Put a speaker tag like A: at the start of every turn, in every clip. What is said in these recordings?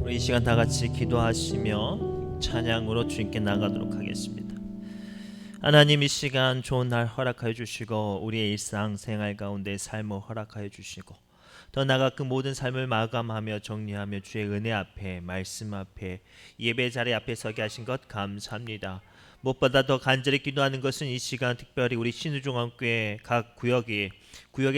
A: 우리 이 시간 다 같이 기도하시며 찬양으로 주님께 나가도록 하겠습니다. 하나님, 이 시간 좋은 날 허락하여 주시고 우리의 일상생활 가운데 삶을 허락하여 주시고 더 나아가 그 모든 삶을 마감하며 정리하며 주의 은혜 앞에, 말씀 앞에, 예배 자리 앞에 서게 하신 것 감사합니다. 무엇보다 더 간절히 기도하는 것은 이 시간 특별히 우리 신우종합교회 각 구역에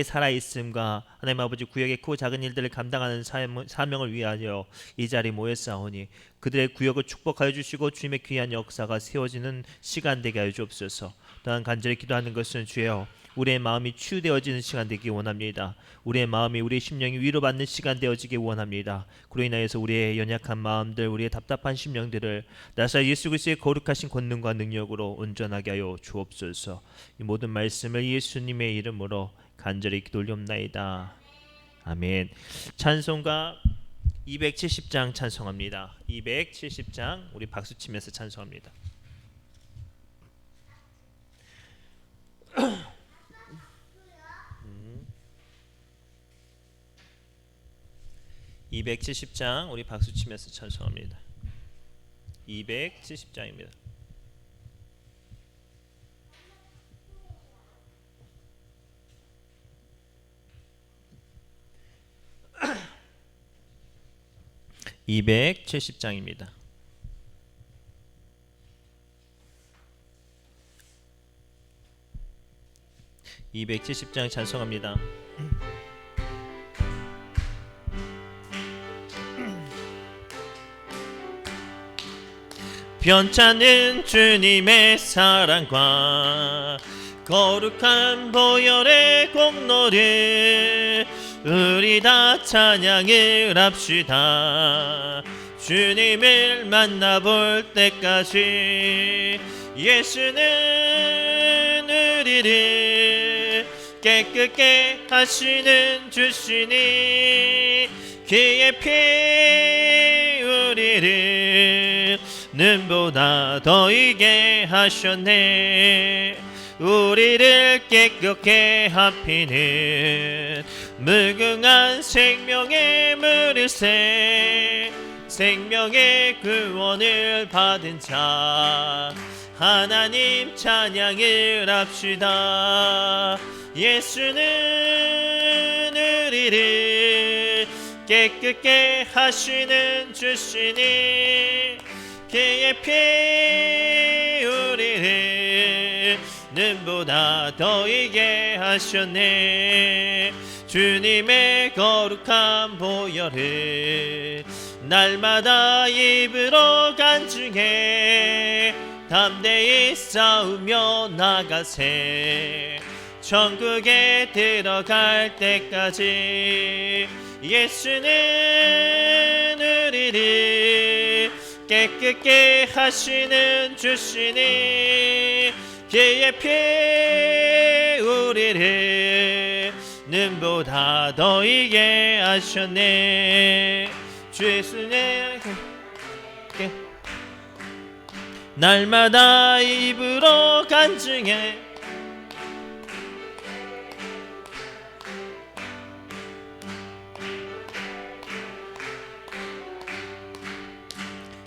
A: 살아있음과 하나님 아버지 구역의 크고 작은 일들을 감당하는 사명을 위하여 이 자리에 모였사오니 그들의 구역을 축복하여 주시고 주님의 귀한 역사가 세워지는 시간 되게 하여 주옵소서. 또한 간절히 기도하는 것은 주여, 우리의 마음이 치유되어지는 시간 되기 원합니다. 우리의 마음이, 우리의 심령이 위로받는 시간 되어지기 원합니다. 그로 인하여서 우리의 연약한 마음들, 우리의 답답한 심령들을 나사 예수 그리스도의 거룩하신 권능과 능력으로 온전하게 하여 주옵소서. 이 모든 말씀을 예수님의 이름으로 간절히 기도 올리옵나이다. 아멘. 찬송가 270장 찬송합니다. 270장 우리 박수치면서 찬송합니다. 270장 우리 박수치면서 찬송합니다. 270장입니다. (270장입니다) 270장 찬송합니다. 변찮은 주님의 사랑과 거룩한 보혈의 공로를 우리 다 찬양을 합시다. 주님을 만나볼 때까지 예수는 우리를 깨끗게 하시는 주시니 그의 피 우리를 눈보다 더 이게 하셨네. 우리를 깨끗게 합히는 무궁한 생명의 물새, 생명의 구원을 받은 자 하나님 찬양을 합시다. 예수는 우리를 깨끗게 하시는 주시니 그의 피 우리를 눈보다 더 이게 하셨네. 주님의 거룩한 보혈을 날마다 입으로 간증해 담대히 싸우며 나가세. 천국에 들어갈 때까지 예수는 우리를 깨끗게 하시는 주시니 그의 피 우리를 눈보다 더 이게 하셨네. 주 예수의 날마다 입으로 간증해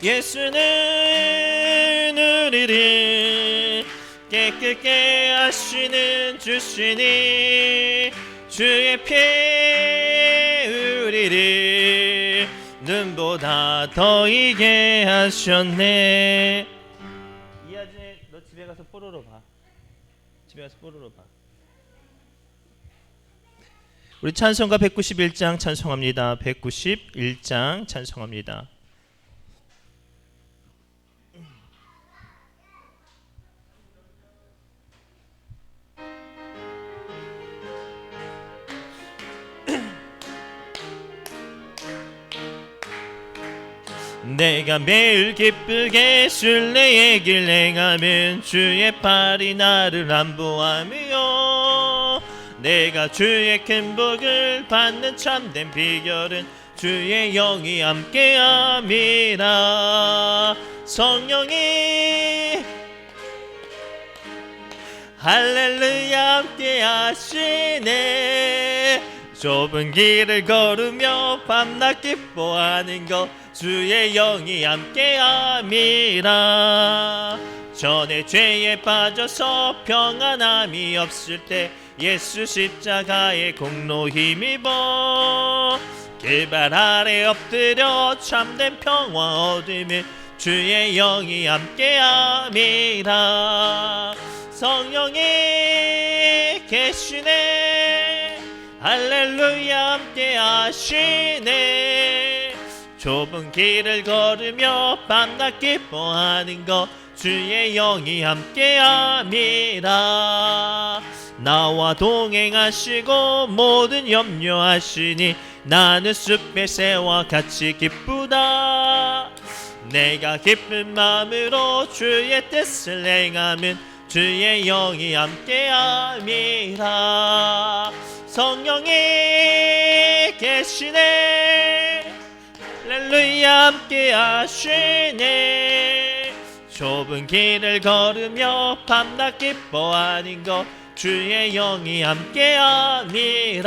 A: 예수는 우리를 깨끗게 하시는 주시니 주의 피 우리를 눈보다 더 이게 하셨네. 이하진이 너 집에 가서 뽀로로 봐. 집에 가서 뽀로로 봐. 우리 찬송가 191장 찬송합니다. 191장 찬송합니다. 내가 매일 기쁘게 순례의 길 행하면 주의 팔이 나를 안보하며 내가 주의 큰 복을 받는 참된 비결은 주의 영이 함께함이라. 성령이 할렐루야 함께하시네. 좁은 길을 걸으며 밤낮 기뻐하는 것 주의 영이 함께함이라. 전에 죄에 빠져서 평안함이 없을 때 예수 십자가의 공로 힘입어 길 발 아래 엎드려 참된 평화 얻으며 주의 영이 함께함이라. 성령이 계시네 할렐루야 함께하시네. 좁은 길을 걸으며 밤낮 기뻐하는 것 주의 영이 함께함이라. 나와 동행하시고 모든 염려하시니 나는 숲의 새와 같이 기쁘다. 내가 기쁜 마음으로 주의 뜻을 행하면 주의 영이 함께함이라. 성령이 계시네 할렐루야 함께하시네. 좁은 길을 걸으며 밤낮 기뻐하는 것 주의 영이 함께함이라.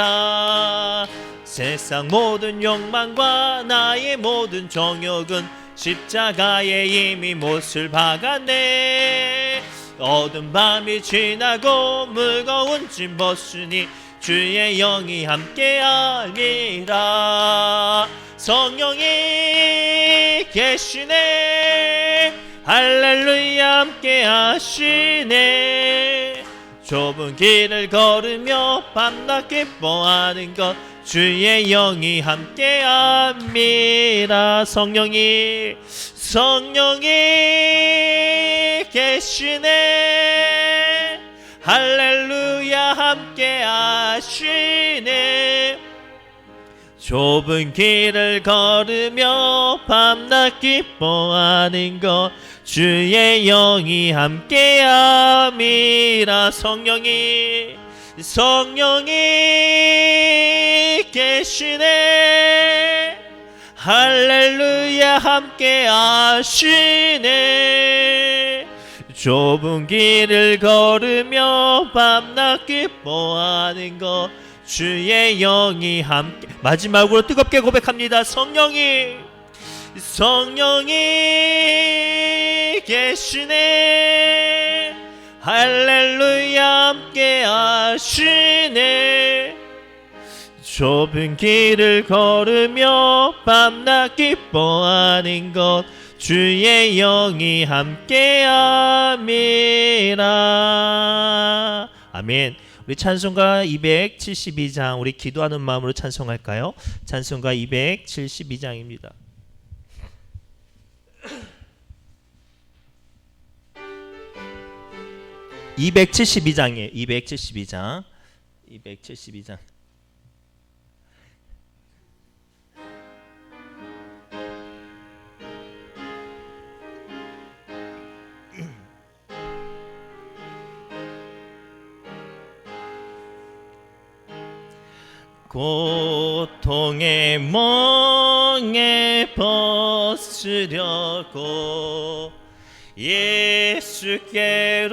A: 세상 모든 욕망과 나의 모든 정욕은 십자가에 이미 못을 박았네. 어두운 밤이 지나고 무거운 짐 벗으니 주의 영이 함께함이라. 성령이 계시네 할렐루야 함께하시네. 좁은 길을 걸으며 밤낮 기뻐하는 것 주의 영이 함께함이라. 성령이 계시네 할렐루야 함께하시네. 좁은 길을 걸으며 밤낮 기뻐하는 것 주의 영이 함께함이라. 성령이 계시네 할렐루야 함께하시네. 좁은 길을 걸으며 밤낮 기뻐하는 것 주의 영이 함께. 마지막으로 뜨겁게 고백합니다. 성령이 계시네 할렐루야 함께하시네. 좁은 길을 걸으며 밤낮 기뻐하는 것 주의 영이 함께함이라. 아멘. 우리 찬송가 272장 우리 기도하는 마음으로 찬송할까요? 찬송가 272장입니다. 272장이에요. 272장. 고통의 멍에 벗으려고 예수께로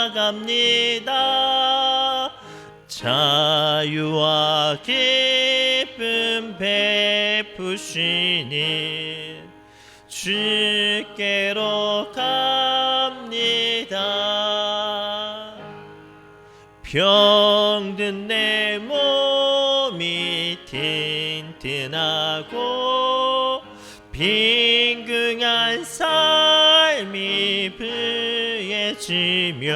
A: 나갑니다. 자유와 기쁨 베푸시니 주께로 갑니다. 병든 내 몸이 튼튼하고 빈궁한 삶이 부해지며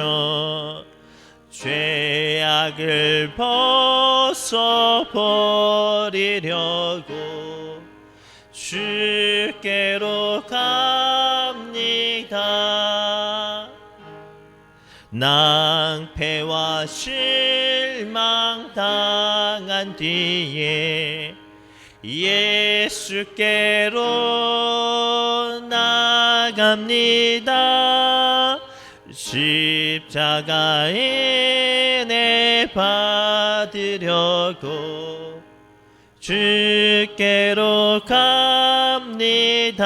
A: 죄악을 벗어버리려고 주께로 갑니다. 낭패와 실망 당한 뒤에 예수께로 나갑니다. 십자가에 내 받으려고 주께로 갑니다.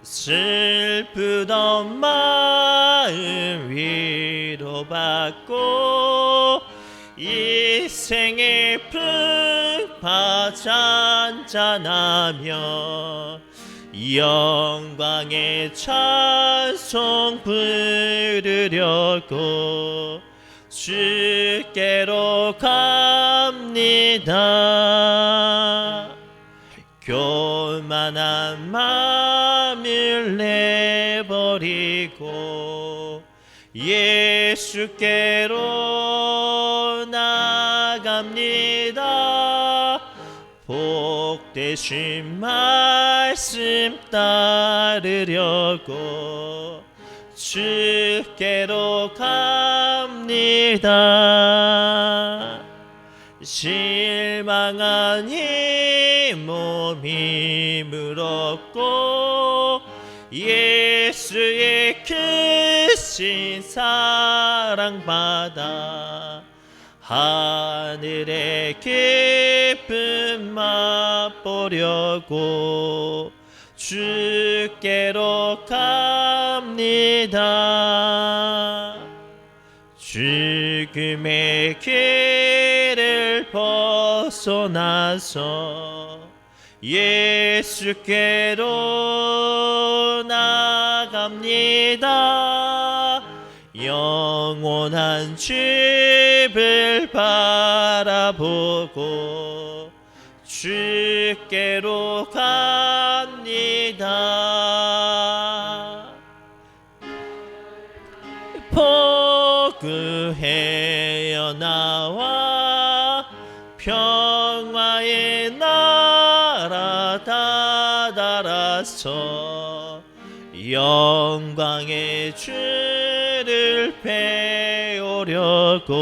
A: 슬프던 마음 위로받고 생의 풍파 잔잔하며 영광의 찬송 부르려고 주께로 갑니다. 교만한 마음을 내버리고 예수께로 나갑니다. 복되신 말씀 따르려고 주께로 갑니다. 실망한 이 몸이 물었고 예수의 크신 사랑받아 하늘의 기쁨 맛보려고 주께로 갑니다. 죽음의 길을 벗어나서 예수께로 나갑니다. 영원한 집을 바라보고 주께로 갑니다. 포구해여 나와 평화의 나라 다다라서 영광의 주를 배우려고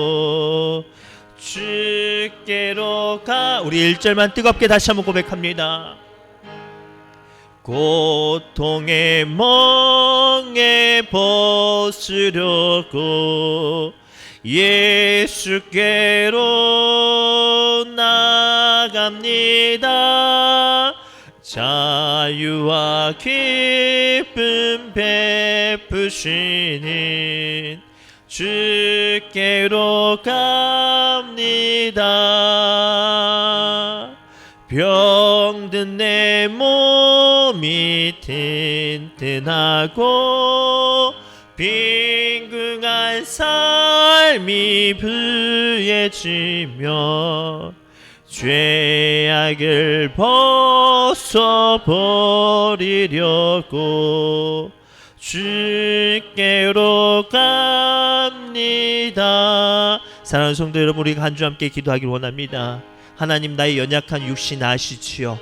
A: 주께로 우리 1절만 뜨겁게 다시 한번 고백합니다. 고통의 멍에 벗으려고 예수께로 나갑니다. 자유와 기쁨 베푸시는 주께로 갑니다. 병든 내 몸이 튼튼하고 빈궁한 삶이 부해지며 죄악을 벗어버리려고 주께로 갑니다. 사랑하는 성도 여러분, 우리가 한 주 함께 기도하길 원합니다. 하나님, 나의 연약한 육신 아시지요.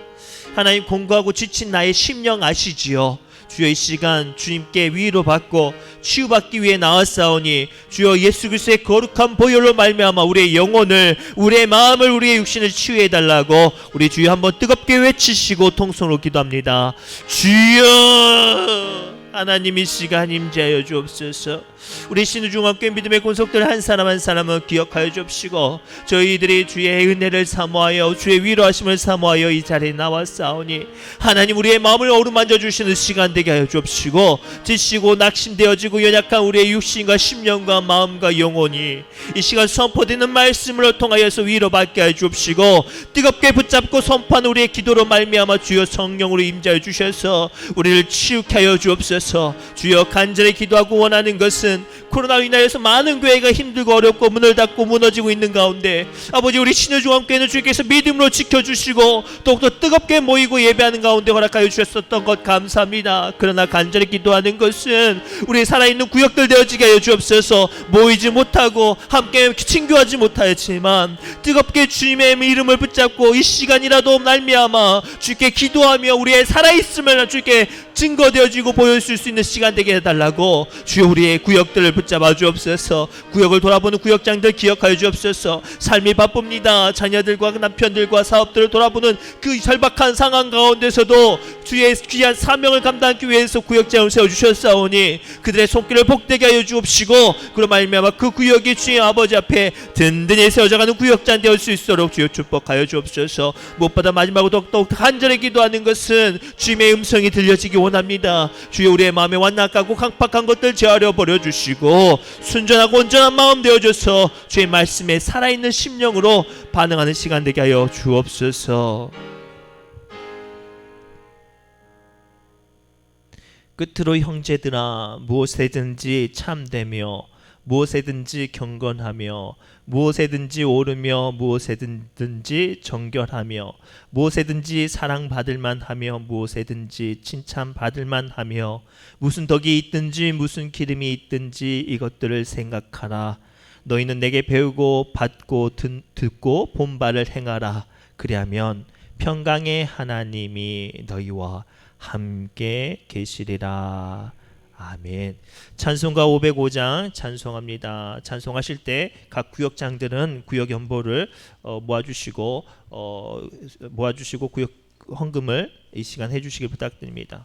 A: 하나님, 공고하고 지친 나의 심령 아시지요. 주여, 이 시간 주님께 위로받고 치유받기 위해 나왔사오니 주여 예수 그리스도의 거룩한 보혈로 말미암아 우리의 영혼을, 우리의 마음을, 우리의 육신을 치유해달라고 우리 주여 한번 뜨겁게 외치시고 통성으로 기도합니다. 주여, 하나님 이 시간 임재하여 주옵소서. 우리 신우중학교 믿음의 권속들 한 사람 한 사람을 기억하여 주옵시고 저희들이 주의 은혜를 사모하여 주의 위로하심을 사모하여 이 자리에 나왔사오니 하나님, 우리의 마음을 어루만져 주시는 시간 되게 하여 주옵시고 지치고 낙심되어지고 연약한 우리의 육신과 심령과 마음과 영혼이 이 시간 선포되는 말씀을 통하여서 위로받게 하여 주옵시고 뜨겁게 붙잡고 선포하는 우리의 기도로 말미암아 주여 성령으로 임재하여 주셔서 우리를 치유케 하여 주옵소서. 주여, 간절히 기도하고 원하는 것은 코로나로 인하여서 많은 교회가 힘들고 어렵고 문을 닫고 무너지고 있는 가운데 아버지, 우리 신우중앙교회는 주께서 믿음으로 지켜주시고 더욱더 뜨겁게 모이고 예배하는 가운데 허락하여 주셨었던 것 감사합니다. 그러나 간절히 기도하는 것은 우리 살아있는 구역들 되어지게 하여 주옵소서. 모이지 못하고 함께 친교하지 못하였지만 뜨겁게 주님의 이름을 붙잡고 이 시간이라도 말미암아 주께 기도하며 우리의 살아있음을 주께 증거되어지고 보여줄 수 있는 시간 되게 해달라고 주여 우리의 구역들을 붙잡아 주옵소서. 구역을 돌아보는 구역장들 기억하여 주옵소서. 삶이 바쁩니다. 자녀들과 남편들과 사업들을 돌아보는 그 절박한 상황 가운데서도 주의 귀한 사명을 감당하기 위해서 구역장을 세워주셨사오니 그들의 손길을 복되게 하여 주옵시고 그로 말미암아 그 구역이 주의 아버지 앞에 든든히 세워져가는 구역장 되어 수 있도록 주여 축복하여 주옵소서. 무엇보다 마지막으로 더욱 간절히 기도하는 것은 주님의 음성이 들려지기 원합니다. 주여, 우리의 마음에 완악하고 강팍한 것들 제하려 버려주시고 순전하고 온전한 마음 되어줘서 주의 말씀에 살아있는 심령으로 반응하는 시간 되게 하여 주옵소서. 끝으로 형제들아, 무엇에든지 참되며 무엇에든지 경건하며 무엇에든지 오르며 무엇에든지 정결하며 무엇에든지 사랑받을 만하며 무엇에든지 칭찬받을 만하며 무슨 덕이 있든지 무슨 기름이 있든지 이것들을 생각하라. 너희는 내게 배우고 받고 듣고 본 바를 행하라. 그리하면 평강의 하나님이 너희와 함께 계시리라. 아멘. 찬송가 505장 찬송합니다. 찬송하실 때 각 구역장들은 구역 연보를 모아주시고 구역 헌금을 이 시간 해주시길 부탁드립니다.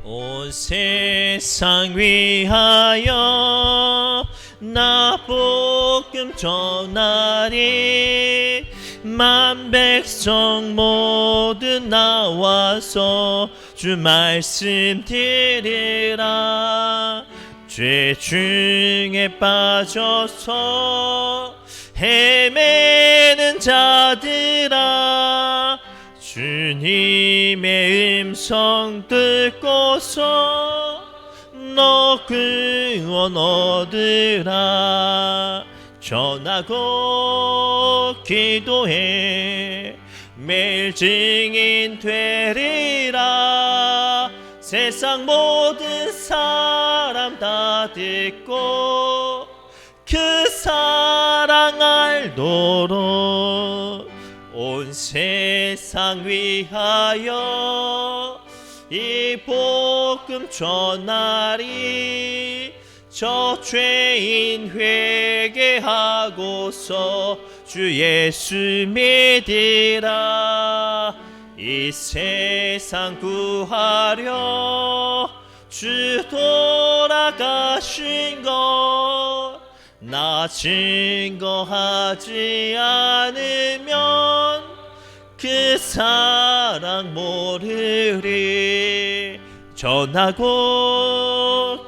A: 온 세상 위하여 나 복음 전하리. 만 백성 모두 나와서 주 말씀 들으라. 죄 중에 빠져서 헤매는 자들아, 주님의 음성 듣고서 너 구원 얻으라. 전하고 기도해 매일 증인 되리라. 세상 모든 사람 다 듣고 그 사랑 알도록 온 세상 위하여 이 복음 전하리. 저 죄인 회개하고서 주 예수 믿으라. 이 세상 구하려 주 돌아가신 것 나 증거하지 않으면 그 사랑 모르리. 전하고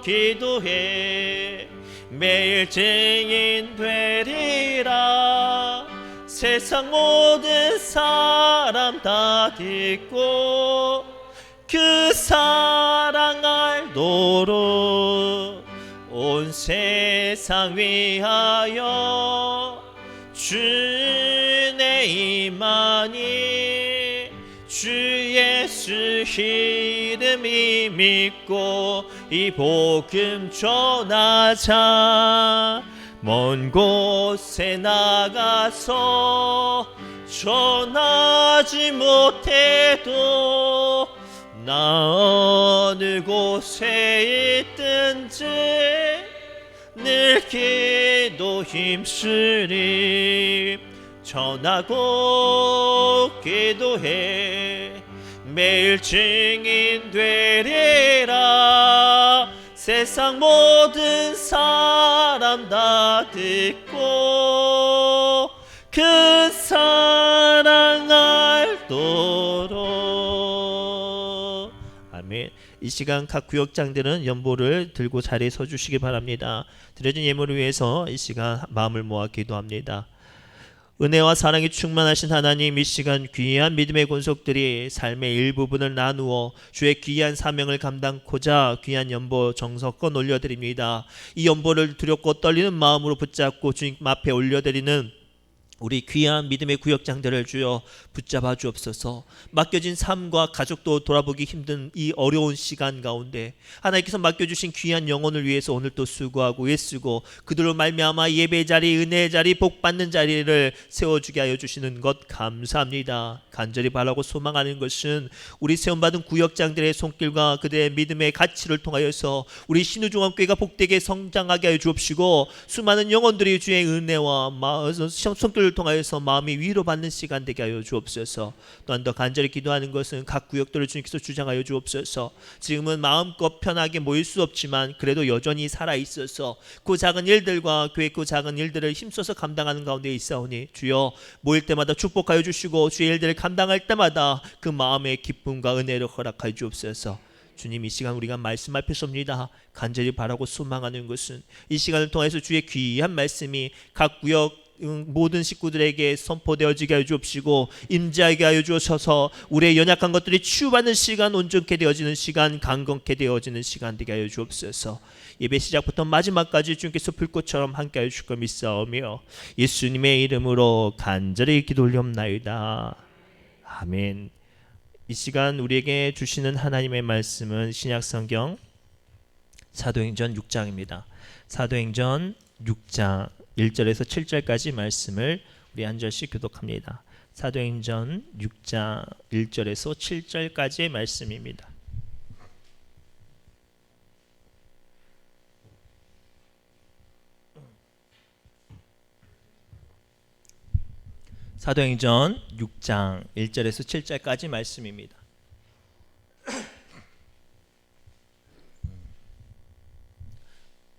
A: 기도해 매일 증인 되리라. 세상 모든 사람 다 듣고 그 사랑 알도록 온 세상 위하여 주의 임하니. 주 예수 이름이 믿고 이 복음 전하자. 먼 곳에 나가서 전하지 못해도 나 어느 곳에 있든지 늘 기도 힘쓰리. 전하고 기도해 매일 증인 되리라. 세상 모든 사람 다 듣고 그 사랑 알도록. 아멘. 이 시간 각 구역장들은 연보를 들고 자리에 서주시기 바랍니다. 드려진 예물을 위해서 이 시간 마음을 모아 기도합니다. 은혜와 사랑이 충만하신 하나님, 이 시간 귀한 믿음의 권속들이 삶의 일부분을 나누어 주의 귀한 사명을 감당코자 귀한 연보 정성껏 올려드립니다. 이 연보를 두렵고 떨리는 마음으로 붙잡고 주님 앞에 올려드리는 우리 귀한 믿음의 구역장들을 주여 붙잡아 주옵소서. 맡겨진 삶과 가족도 돌아보기 힘든 이 어려운 시간 가운데 하나님께서 맡겨주신 귀한 영혼을 위해서 오늘 또 수고하고 애쓰고 그들로 말미암아 예배의 자리, 은혜의 자리, 복받는 자리를 세워주게 하여 주시는 것 감사합니다. 간절히 바라고 소망하는 것은 우리 세움받은 구역장들의 손길과 그들의 믿음의 가치를 통하여서 우리 신우종합교회가 복되게 성장하게 하여 주옵시고 수많은 영혼들이 주의 은혜와 손길을 기도를 통하여서 마음이 위로받는 시간 되게 하여 주옵소서. 또한 더 간절히 기도하는 것은 각 구역들을 주님께서 주장하여 주옵소서. 지금은 마음껏 편하게 모일 수 없지만 그래도 여전히 살아있어서 그 작은 일들과 교회 그 작은 일들을 힘써서 감당하는 가운데 있사오니 주여 모일 때마다 축복하여 주시고 주의 일들을 감당할 때마다 그 마음의 기쁨과 은혜를 허락하여 주옵소서. 주님, 이 시간 우리가 말씀 앞에 섭니다. 간절히 바라고 소망하는 것은 이 시간을 통해서 주의 귀한 말씀이 각 구역 모든 식구들에게 선포되어지게 하여 주옵시고 임재하게 하여 주셔서 우리의 연약한 것들이 치유받는 시간, 온전케 되어지는 시간, 강건케 되어지는 시간 되게 하여 주옵소서. 예배 시작부터 마지막까지 주님께서 불꽃처럼 함께 하여 주실 것 믿사오며 예수님의 이름으로 간절히 기도 올리옵나이다. 아멘. 이 시간 우리에게 주시는 하나님의 말씀은 신약성경 사도행전 6장입니다. 사도행전 6장 1절에서 7절까지 말씀을 우리 한 절씩 교독합니다. 사도행전 6장 1절에서 7절까지의 말씀입니다. 사도행전 6장 1절에서 7절까지 말씀입니다.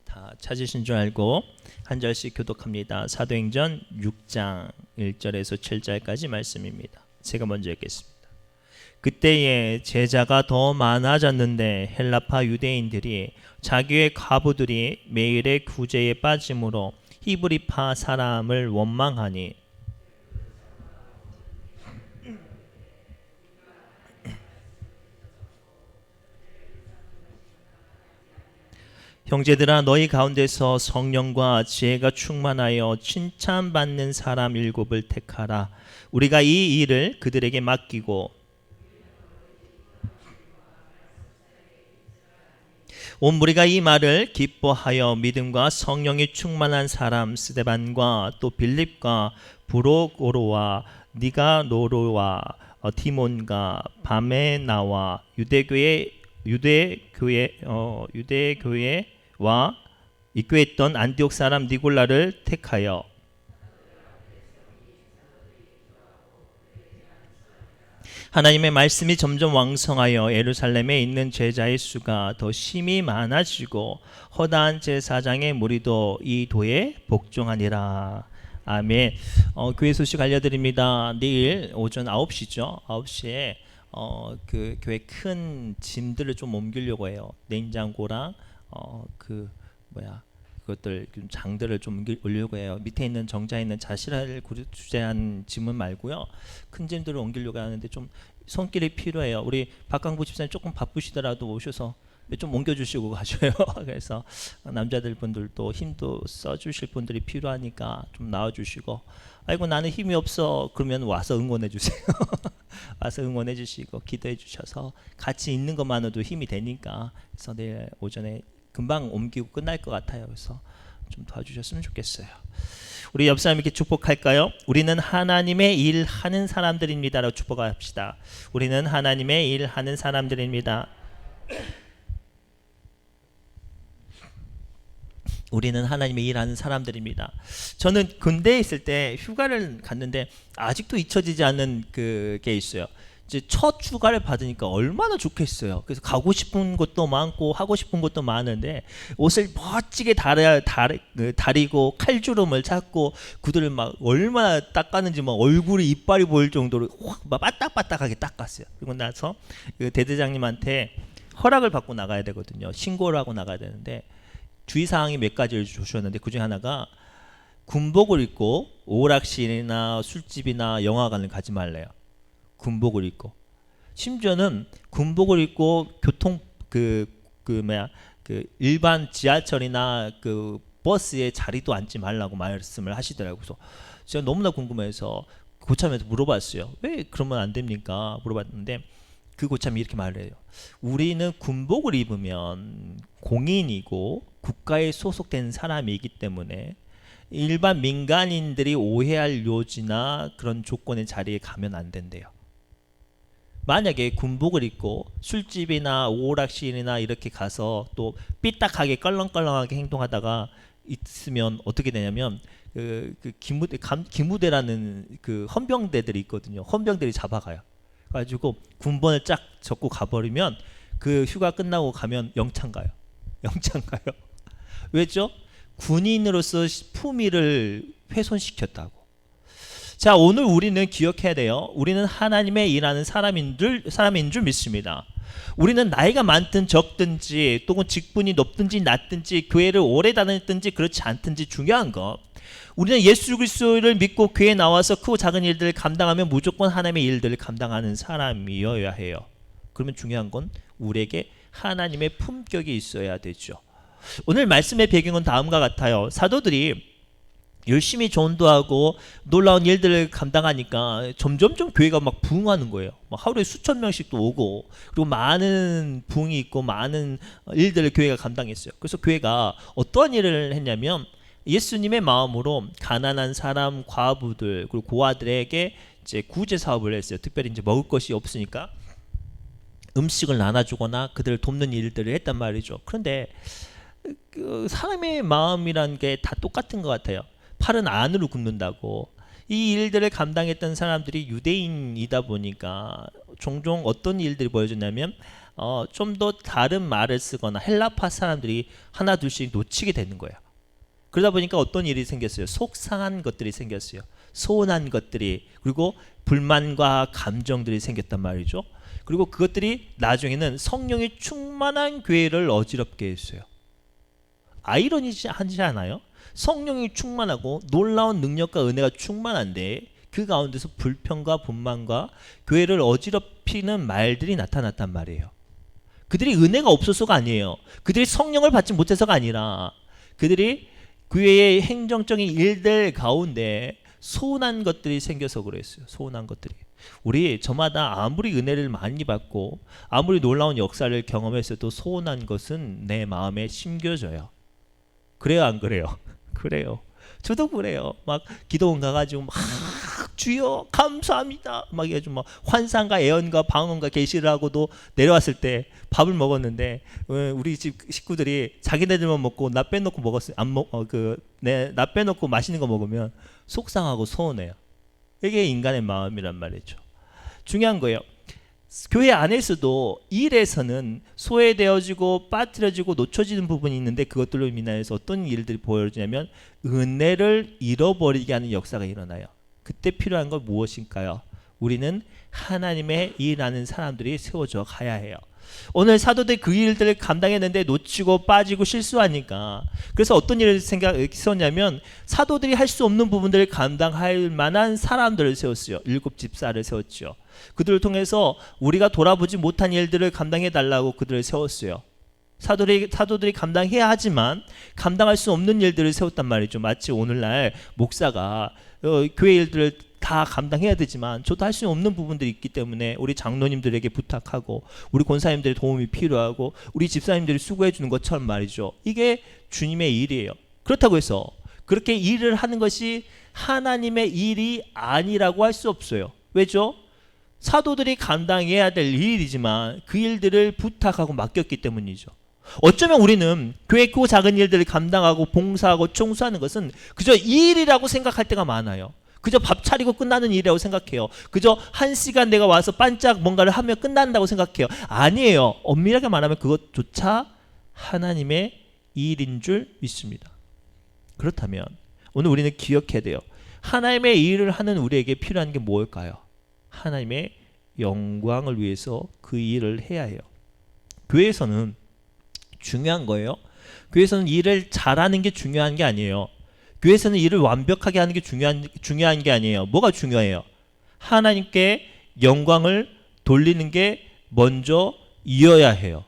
A: 다 찾으신 줄 알고 한 절씩 교독합니다. 사도행전 6장 1절에서 7절까지 말씀입니다. 제가 먼저 읽겠습니다. 그때에 제자가 더 많아졌는데 헬라파 유대인들이 자기의 과부들이 매일의 구제에 빠짐으로 히브리파 사람을 원망하니 형제들아, 너희 가운데서 성령과 지혜가 충만하여 칭찬받는 사람 7을 택하라. 우리가 이 일을 그들에게 맡기고 온 무리가 이 말을 기뻐하여 믿음과 성령이 충만한 사람 스데반과 또 빌립과 브로고로와 니가노로와 디몬과 바메나와 유대교회와 입교했던 안디옥 사람 니골라를 택하여 하나님의 말씀이 점점 왕성하여 예루살렘에 있는 제자의 수가 더 심히 많아지고 허다한 제사장의 무리도 이 도에 복종하니라. 아멘. 교회 소식 알려드립니다. 내일 오전 9시죠. 9시에 그 교회 큰 짐들을 좀 옮기려고 해요. 냉장고랑 그것들 장들을 좀 옮기려고 해요. 밑에 있는 정자에 있는 자실을 주재한 짐은 말고요. 큰 짐들을 옮기려고 하는데 좀 손길이 필요해요. 우리 박강부 집사님 조금 바쁘시더라도 오셔서 좀 옮겨주시고 가셔요. 그래서 남자들 분들도 힘도 써주실 분들이 필요하니까 좀 나와주시고, 아이고 나는 힘이 없어 그러면 와서 응원해 주세요. 와서 응원해 주시고 기도해 주셔서 같이 있는 것만으로도 힘이 되니까. 그래서 내일 오전에 금방 옮기고 끝날 것 같아요. 그래서 좀 도와주셨으면 좋겠어요. 우리 옆 사람에게 축복할까요? 우리는 하나님의 일하는 사람들입니다라고 축복합시다. 우리는 하나님의 일하는 사람들입니다. 우리는 하나님의 일하는 사람들입니다. 저는 군대에 있을 때 휴가를 갔는데 아직도 잊혀지지 않는 그게 있어요. 이제 첫 휴가를 받으니까 얼마나 좋겠어요. 그래서 가고 싶은 것도 많고 하고 싶은 것도 많은데 옷을 멋지게 다리고 칼주름을 찾고 구두를 막 얼마나 닦았는지 막 얼굴이 이빨이 보일 정도로 확 빠딱빠딱하게 닦았어요. 그리고 나서 그 대대장님한테 허락을 받고 나가야 되거든요. 신고를 하고 나가야 되는데 주의사항이 몇 가지를 주셨는데 그중에 하나가 군복을 입고 오락실이나 술집이나 영화관을 가지 말래요. 군복을 입고, 심지어는 군복을 입고 교통 일반 지하철이나 그 버스에 자리도 앉지 말라고 말씀을 하시더라고요. 그래서 제가 너무나 궁금해서 고참에서 물어봤어요. 왜 그러면 안 됩니까? 물어봤는데 그 고참이 이렇게 말을 해요. 우리는 군복을 입으면 공인이고 국가에 소속된 사람이기 때문에 일반 민간인들이 오해할 요지나 그런 조건의 자리에 가면 안 된대요. 만약에 군복을 입고 술집이나 오락실이나 이렇게 가서 또 삐딱하게 껄렁껄렁하게 행동하다가 있으면 어떻게 되냐면 기무대라는 그 헌병대들이 있거든요. 헌병들이 잡아가요. 가지고 군번을 쫙 적고 가버리면 그 휴가 끝나고 가면 영창 가요. 영창 가요. 왜죠? 군인으로서 품위를 훼손시켰다고. 자, 오늘 우리는 기억해야 돼요. 우리는 하나님의 일하는 사람인 줄 믿습니다. 우리는 나이가 많든 적든지 또는 직분이 높든지 낮든지 교회를 오래 다녔든지 그렇지 않든지 중요한 거, 우리는 예수 그리스도를 믿고 교회에 나와서 크고 작은 일들을 감당하면 무조건 하나님의 일들을 감당하는 사람이어야 해요. 그러면 중요한 건 우리에게 하나님의 품격이 있어야 되죠. 오늘 말씀의 배경은 다음과 같아요. 사도들이 열심히 전도하고 놀라운 일들을 감당하니까 점점점 교회가 막 부흥하는 거예요. 막 하루에 수천 명씩도 오고, 그리고 많은 부흥이 있고 많은 일들을 교회가 감당했어요. 그래서 교회가 어떤 일을 했냐면 예수님의 마음으로 가난한 사람, 과부들, 그리고 고아들에게 이제 구제 사업을 했어요. 특별히 이제 먹을 것이 없으니까 음식을 나눠주거나 그들을 돕는 일들을 했단 말이죠. 그런데 그 사람의 마음이란 게 다 똑같은 것 같아요. 팔은 안으로 굽는다고. 이 일들을 감당했던 사람들이 유대인이다 보니까 종종 어떤 일들이 보여졌냐면 좀 더 다른 말을 쓰거나 헬라파 사람들이 하나 둘씩 놓치게 되는 거예요. 그러다 보니까 어떤 일이 생겼어요. 속상한 것들이 생겼어요. 소원한 것들이, 그리고 불만과 감정들이 생겼단 말이죠. 그리고 그것들이 나중에는 성령이 충만한 교회를 어지럽게 했어요. 아이러니하지 않아요? 성령이 충만하고 놀라운 능력과 은혜가 충만한데 그 가운데서 불평과 분만과 교회를 어지럽히는 말들이 나타났단 말이에요. 그들이 은혜가 없어서가 아니에요. 그들이 성령을 받지 못해서가 아니라 그들이 교회의 행정적인 일들 가운데 소원한 것들이 생겨서 그랬어요. 소원한 것들이. 우리 저마다 아무리 은혜를 많이 받고 아무리 놀라운 역사를 경험했어도 소원한 것은 내 마음에 심겨져요. 그래요, 안 그래요? 그래요. 저도 그래요. 막 기도원 가가지고 막 주여 감사합니다 막 해가지고 막 환상과 예언과 방언과 계시를 하고도 내려왔을 때 밥을 먹었는데 우리 집 식구들이 자기네들만 먹고 나 빼놓고 먹었어요. 나 빼놓고 맛있는 거 먹으면 속상하고 서운해요. 이게 인간의 마음이란 말이죠. 중요한 거예요. 교회 안에서도 일에서는 소외되어지고 빠뜨려지고 놓쳐지는 부분이 있는데 그것들로 인해서 어떤 일들이 보여지냐면 은혜를 잃어버리게 하는 역사가 일어나요. 그때 필요한 건 무엇일까요? 우리는 하나님의 일하는 사람들이 세워져 가야 해요. 오늘 사도들 그 일들을 감당했는데 놓치고 빠지고 실수하니까, 그래서 어떤 일을 생각했었냐면 사도들이 할 수 없는 부분들을 감당할 만한 사람들을 세웠어요. 7 집사를 세웠죠. 그들을 통해서 우리가 돌아보지 못한 일들을 감당해 달라고 그들을 세웠어요. 사도들이 감당해야 하지만 감당할 수 없는 일들을 세웠단 말이죠. 마치 오늘날 목사가 교회 일들을 다 감당해야 되지만 저도 할 수 없는 부분들이 있기 때문에 우리 장로님들에게 부탁하고 우리 권사님들의 도움이 필요하고 우리 집사님들이 수고해 주는 것처럼 말이죠. 이게 주님의 일이에요. 그렇다고 해서 그렇게 일을 하는 것이 하나님의 일이 아니라고 할 수 없어요. 왜죠? 사도들이 감당해야 될 일이지만 그 일들을 부탁하고 맡겼기 때문이죠. 어쩌면 우리는 교회 크고 작은 일들을 감당하고 봉사하고 청소하는 것은 그저 일이라고 생각할 때가 많아요. 그저 밥 차리고 끝나는 일이라고 생각해요. 그저 1시간 내가 와서 반짝 뭔가를 하면 끝난다고 생각해요. 아니에요. 엄밀하게 말하면 그것조차 하나님의 일인 줄 믿습니다. 그렇다면 오늘 우리는 기억해야 돼요. 하나님의 일을 하는 우리에게 필요한 게 뭘까요? 하나님의 영광을 위해서 그 일을 해야 해요. 교회에서는 중요한 거예요. 교회에서는 일을 잘하는 게 중요한 게 아니에요. 교회에서는 일을 완벽하게 하는 게 중요한 게 아니에요. 뭐가 중요해요? 하나님께 영광을 돌리는 게 먼저 이어야 해요.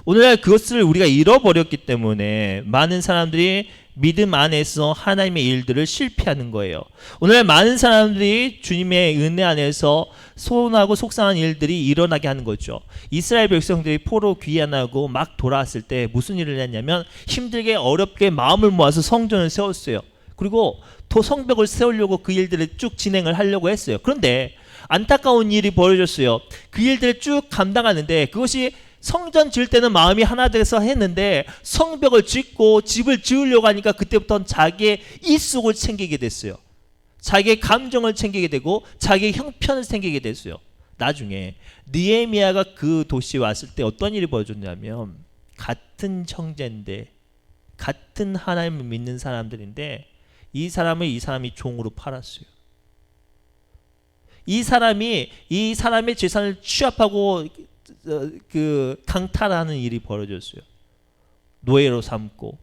A: 오늘날 그것을 우리가 잃어버렸기 때문에 많은 사람들이 믿음 안에서 하나님의 일들을 실패하는 거예요. 오늘날 많은 사람들이 주님의 은혜 안에서 소원하고 속상한 일들이 일어나게 하는 거죠. 이스라엘 백성들이 포로 귀환하고 막 돌아왔을 때 무슨 일을 했냐면 힘들게 어렵게 마음을 모아서 성전을 세웠어요. 그리고 성벽을 세우려고 그 일들을 쭉 진행을 하려고 했어요. 그런데 안타까운 일이 벌어졌어요. 그 일들을 쭉 감당하는데 그것이 성전 지을 때는 마음이 하나 돼서 했는데 성벽을 짓고 집을 지으려고 하니까 그때부터 자기의 이속을 챙기게 됐어요. 자기의 감정을 챙기게 되고 자기의 형편을 챙기게 됐어요. 나중에 느헤미야가 그 도시에 왔을 때 어떤 일이 벌어졌냐면 같은 형제인데 같은 하나님을 믿는 사람들인데 이 사람이 종으로 팔았어요. 이 사람의 재산을 취합하고 강탈하는 일이 벌어졌어요. 노예로 삼고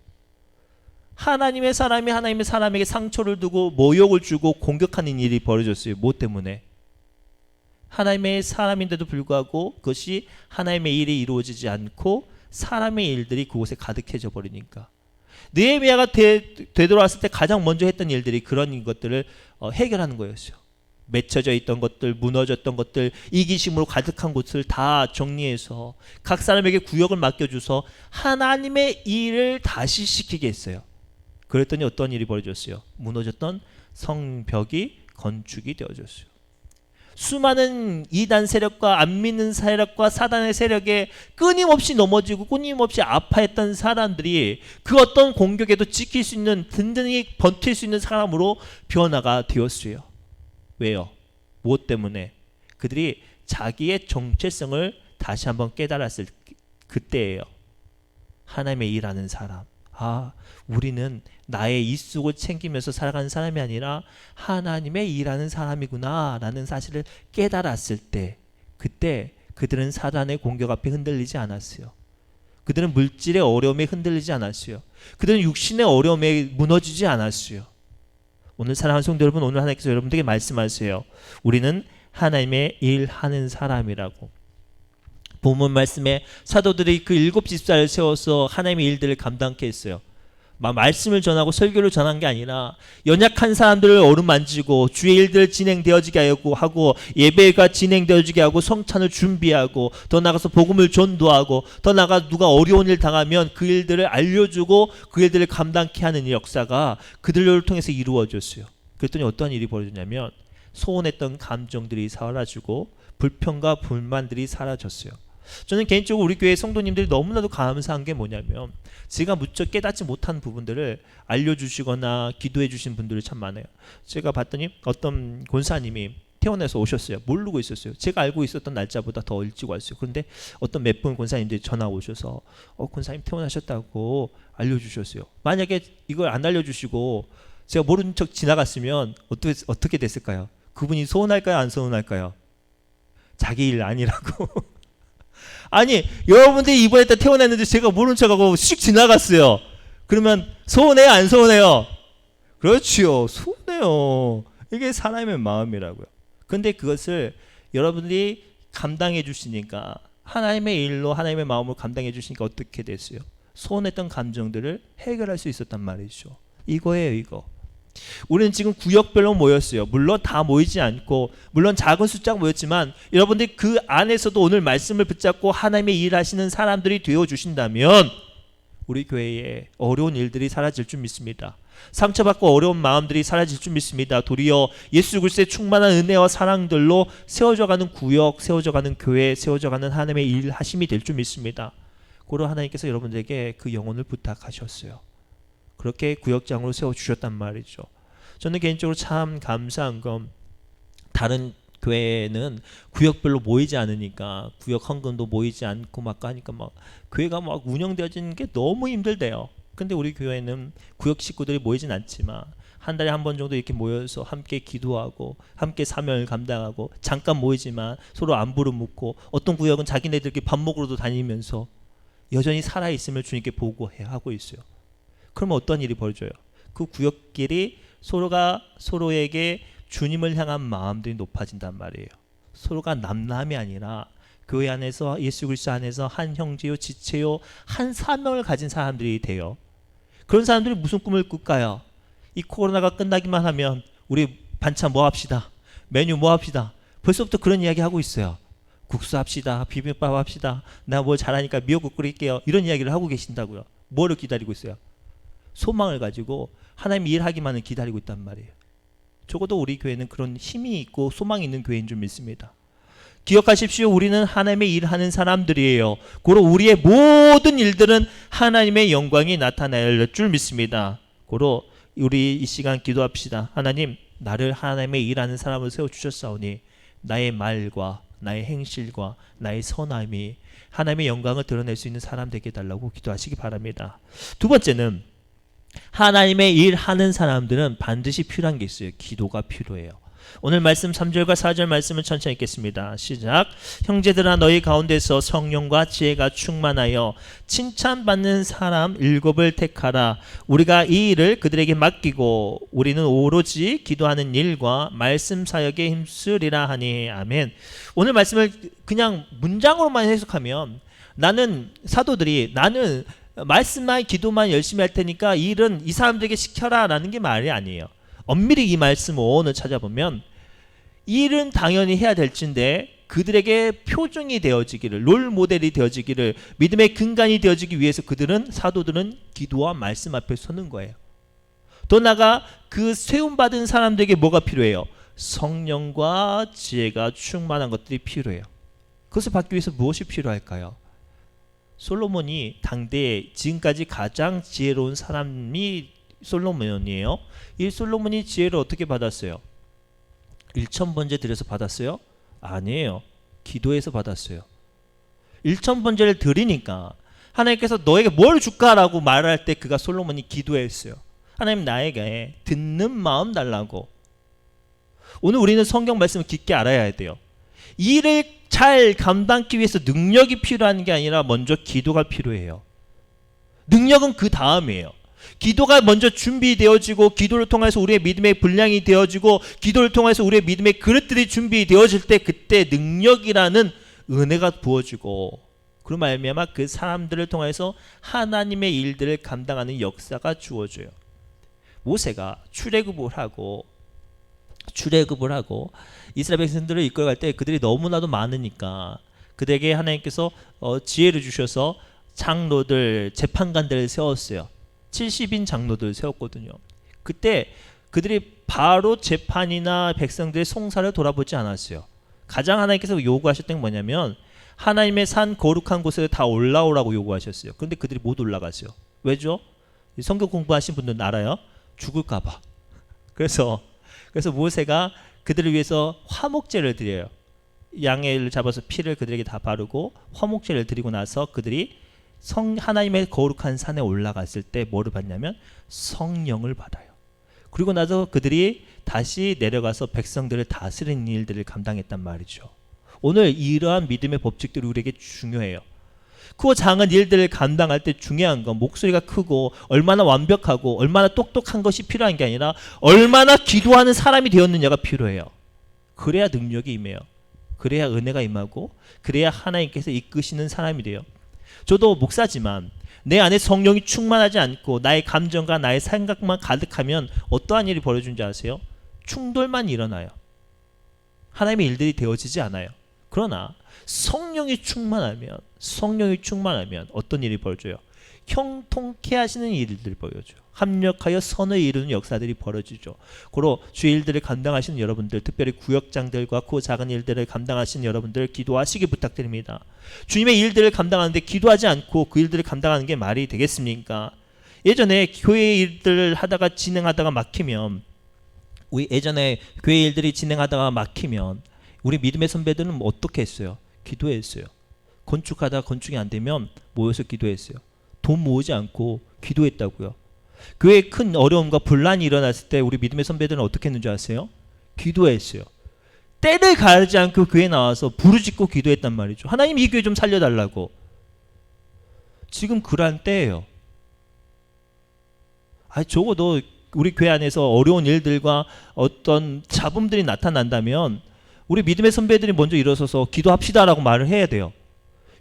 A: 하나님의 사람에게 상처를 두고 모욕을 주고 공격하는 일이 벌어졌어요. 뭐 때문에? 하나님의 사람인데도 불구하고 그것이 하나님의 일이 이루어지지 않고 사람의 일들이 그곳에 가득해져 버리니까. 느헤미야가 되돌아왔을 때 가장 먼저 했던 일들이 그런 것들을 해결하는 거였어요. 맺혀져 있던 것들, 무너졌던 것들, 이기심으로 가득한 곳을 다 정리해서 각 사람에게 구역을 맡겨줘서 하나님의 일을 다시 시키게 했어요. 그랬더니 어떤 일이 벌어졌어요? 무너졌던 성벽이 건축이 되어졌어요. 수많은 이단 세력과 안 믿는 세력과 사단의 세력에 끊임없이 넘어지고 끊임없이 아파했던 사람들이 그 어떤 공격에도 지킬 수 있는, 든든히 버틸 수 있는 사람으로 변화가 되었어요. 왜요? 무엇 때문에? 그들이 자기의 정체성을 다시 한번 깨달았을 그때예요. 하나님의 일하는 사람. 우리는 나의 이속을 챙기면서 살아가는 사람이 아니라 하나님의 일하는 사람이구나 라는 사실을 깨달았을 때, 그때 그들은 사단의 공격 앞에 흔들리지 않았어요. 그들은 물질의 어려움에 흔들리지 않았어요. 그들은 육신의 어려움에 무너지지 않았어요. 오늘 사랑하는 성도 여러분, 오늘 하나님께서 여러분들에게 말씀하세요. 우리는 하나님의 일하는 사람이라고. 본문 말씀에 사도들이 그 7 집사를 세워서 하나님의 일들을 감당케 했어요. 말씀을 전하고 설교를 전한 게 아니라 연약한 사람들을 어루만지고 주의 일들 진행되어지게 하고 예배가 진행되어지게 하고 성찬을 준비하고 더 나아가서 복음을 전도하고 더 나아가 누가 어려운 일 당하면 그 일들을 알려주고 그 일들을 감당케 하는 역사가 그들을 통해서 이루어졌어요. 그랬더니 어떤 일이 벌어졌냐면 소원했던 감정들이 사라지고 불평과 불만들이 사라졌어요. 저는 개인적으로 우리 교회 성도님들이 너무나도 감사한 게 뭐냐면 제가 무척 깨닫지 못한 부분들을 알려주시거나 기도해 주신 분들이 참 많아요. 제가 봤더니 어떤 권사님이 태어나서 오셨어요. 모르고 있었어요. 제가 알고 있었던 날짜보다 더 일찍 왔어요. 그런데 어떤 몇 분 권사님들이 전화 오셔서 권사님 태어나셨다고 알려주셨어요. 만약에 이걸 안 알려주시고 제가 모른 척 지나갔으면 어떻게 됐을까요? 그분이 서운할까요? 안 서운할까요? 자기 일 아니라고. 아니, 여러분들이 이번에 태어났는데 제가 모른 척하고 씩 지나갔어요. 그러면 서운해요? 안 서운해요? 그렇지요. 서운해요. 이게 사람의 마음이라고요. 근데 그것을 여러분들이 감당해 주시니까, 하나님의 일로 하나님의 마음을 감당해 주시니까 어떻게 됐어요? 서운했던 감정들을 해결할 수 있었단 말이죠. 이거예요, 이거. 우리는 지금 구역별로 모였어요. 물론 다 모이지 않고, 물론 작은 숫자가 모였지만 여러분들이 그 안에서도 오늘 말씀을 붙잡고 하나님의 일하시는 사람들이 되어주신다면 우리 교회에 어려운 일들이 사라질 줄 믿습니다. 상처받고 어려운 마음들이 사라질 줄 믿습니다. 도리어 예수 그리스도의 충만한 은혜와 사랑들로 세워져가는 구역, 세워져가는 교회, 세워져가는 하나님의 일하심이 될 줄 믿습니다. 고로 하나님께서 여러분들에게 그 영혼을 부탁하셨어요. 그렇게 구역장으로 세워주셨단 말이죠. 저는 개인적으로 참 감사한 건 다른 교회는 구역별로 모이지 않으니까, 구역 헌금도 모이지 않고 막 하니까 막 교회가 막 운영되어지는 게 너무 힘들대요. 근데 우리 교회는 구역 식구들이 모이진 않지만 한 달에 한 번 정도 이렇게 모여서 함께 기도하고 함께 사명을 감당하고, 잠깐 모이지만 서로 안부를 묻고, 어떤 구역은 자기네들끼리 밥 먹으러도 다니면서 여전히 살아있음을 주님께 보고해야 하고 있어요. 그러면 어떤 일이 벌어져요? 그 구역끼리 서로가 서로에게 주님을 향한 마음들이 높아진단 말이에요. 서로가 남남이 아니라 교회 안에서, 예수 그리스도 안에서 한 형제요 지체요 한 사명을 가진 사람들이 돼요. 그런 사람들이 무슨 꿈을 꿀까요? 이 코로나가 끝나기만 하면 우리 반찬 뭐 합시다, 메뉴 뭐 합시다. 벌써부터 그런 이야기 하고 있어요. 국수 합시다, 비빔밥 합시다, 나 뭘 잘하니까 미역국 끓일게요, 이런 이야기를 하고 계신다고요. 뭐를 기다리고 있어요? 소망을 가지고 하나님 일하기만을 기다리고 있단 말이에요. 적어도 우리 교회는 그런 힘이 있고 소망이 있는 교회인 줄 믿습니다. 기억하십시오. 우리는 하나님의 일을 하는 사람들이에요. 고로 우리의 모든 일들은 하나님의 영광이 나타날 줄 믿습니다. 고로 우리 이 시간 기도합시다. 하나님, 나를 하나님의 일하는 사람으로 세워주셨사오니 나의 말과 나의 행실과 나의 선함이 하나님의 영광을 드러낼 수 있는 사람 되게 해달라고 기도하시기 바랍니다. 두 번째는 하나님의 일하는 사람들은 반드시 필요한 게 있어요. 기도가 필요해요. 오늘 말씀 3절과 4절 말씀을 천천히 읽겠습니다. 시작. 형제들아, 너희 가운데서 성령과 지혜가 충만하여 칭찬받는 사람 7을 택하라. 우리가 이 일을 그들에게 맡기고 우리는 오로지 기도하는 일과 말씀 사역에 힘쓰리라 하니. 아멘. 오늘 말씀을 그냥 문장으로만 해석하면 나는 말씀만 기도만 열심히 할 테니까 이 일은 이 사람들에게 시켜라 라는 게 말이 아니에요. 엄밀히 이 말씀 오온을 찾아보면 일은 당연히 해야 될진데 그들에게 표준이 되어지기를, 롤 모델이 되어지기를, 믿음의 근간이 되어지기 위해서 사도들은 기도와 말씀 앞에 서는 거예요. 더 나아가 그 세움받은 사람들에게 뭐가 필요해요? 성령과 지혜가 충만한 것들이 필요해요. 그것을 받기 위해서 무엇이 필요할까요? 솔로몬이 당대에 지금까지 가장 지혜로운 사람이 솔로몬이에요. 이 솔로몬이 지혜를 어떻게 받았어요? 1000번제 드려서 받았어요? 아니에요. 기도해서 받았어요. 1000번제를 드리니까 하나님께서 너에게 뭘 줄까라고 말할 때 그가 솔로몬이 기도했어요. 하나님, 나에게 듣는 마음 달라고. 오늘 우리는 성경 말씀을 깊게 알아야 돼요. 일을 잘 감당하기 위해서 능력이 필요한 게 아니라 먼저 기도가 필요해요. 능력은 그 다음이에요. 기도가 먼저 준비되어지고 기도를 통해서 우리의 믿음의 분량이 되어지고 기도를 통해서 우리의 믿음의 그릇들이 준비되어질 때 그때 능력이라는 은혜가 부어지고 그로 말미암아 그 사람들을 통해서 하나님의 일들을 감당하는 역사가 주어져요. 모세가 출애굽을 하고 이스라엘 백성들을 이끌어갈 때 그들이 너무나도 많으니까 그들에게 하나님께서 지혜를 주셔서 장로들, 재판관들을 세웠어요. 70인 장로들을 세웠거든요. 그때 그들이 바로 재판이나 백성들의 송사를 돌아보지 않았어요. 가장 하나님께서 요구하셨던 게 뭐냐면 하나님의 산 거룩한 곳에 다 올라오라고 요구하셨어요. 그런데 그들이 못 올라갔어요. 왜죠? 성경 공부하신 분들은 알아요. 죽을까 봐. 그래서 모세가 그들을 위해서 화목제를 드려요. 양을 잡아서 피를 그들에게 다 바르고 화목제를 드리고 나서 그들이 하나님의 거룩한 산에 올라갔을 때 뭐를 받냐면 성령을 받아요. 그리고 나서 그들이 다시 내려가서 백성들을 다스리는 일들을 감당했단 말이죠. 오늘 이러한 믿음의 법칙들이 우리에게 중요해요. 크고 작은 일들을 감당할 때 중요한 건 목소리가 크고 얼마나 완벽하고 얼마나 똑똑한 것이 필요한 게 아니라 얼마나 기도하는 사람이 되었느냐가 필요해요. 그래야 능력이 임해요. 그래야 은혜가 임하고 그래야 하나님께서 이끄시는 사람이 돼요. 저도 목사지만 내 안에 성령이 충만하지 않고 나의 감정과 나의 생각만 가득하면 어떠한 일이 벌어지는지 아세요? 충돌만 일어나요. 하나님의 일들이 되어지지 않아요. 그러나 성령이 충만하면 어떤 일이 벌어져요? 형통케 하시는 일들이 벌어져요. 합력하여 선을 이루는 역사들이 벌어지죠. 고로 주의 일들을 감당하시는 여러분들, 특별히 구역장들과 그 작은 일들을 감당하시는 여러분들 기도하시기 부탁드립니다. 주님의 일들을 감당하는데 기도하지 않고 그 일들을 감당하는 게 말이 되겠습니까? 예전에 교회 일들을 하다가 진행하다가 막히면 우리 믿음의 선배들은 어떻게 했어요? 기도했어요. 건축하다가 건축이 안 되면 모여서 기도했어요. 돈 모으지 않고 기도했다고요. 교회에 큰 어려움과 분란이 일어났을 때 우리 믿음의 선배들은 어떻게 했는지 아세요? 기도했어요. 때를 가르지 않고 교회에 나와서 부르짖고 기도했단 말이죠. 하나님, 이 교회 좀 살려달라고. 지금 그러한 때예요. 적어도 우리 교회 안에서 어려운 일들과 어떤 잡음들이 나타난다면 우리 믿음의 선배들이 먼저 일어서서 기도합시다라고 말을 해야 돼요.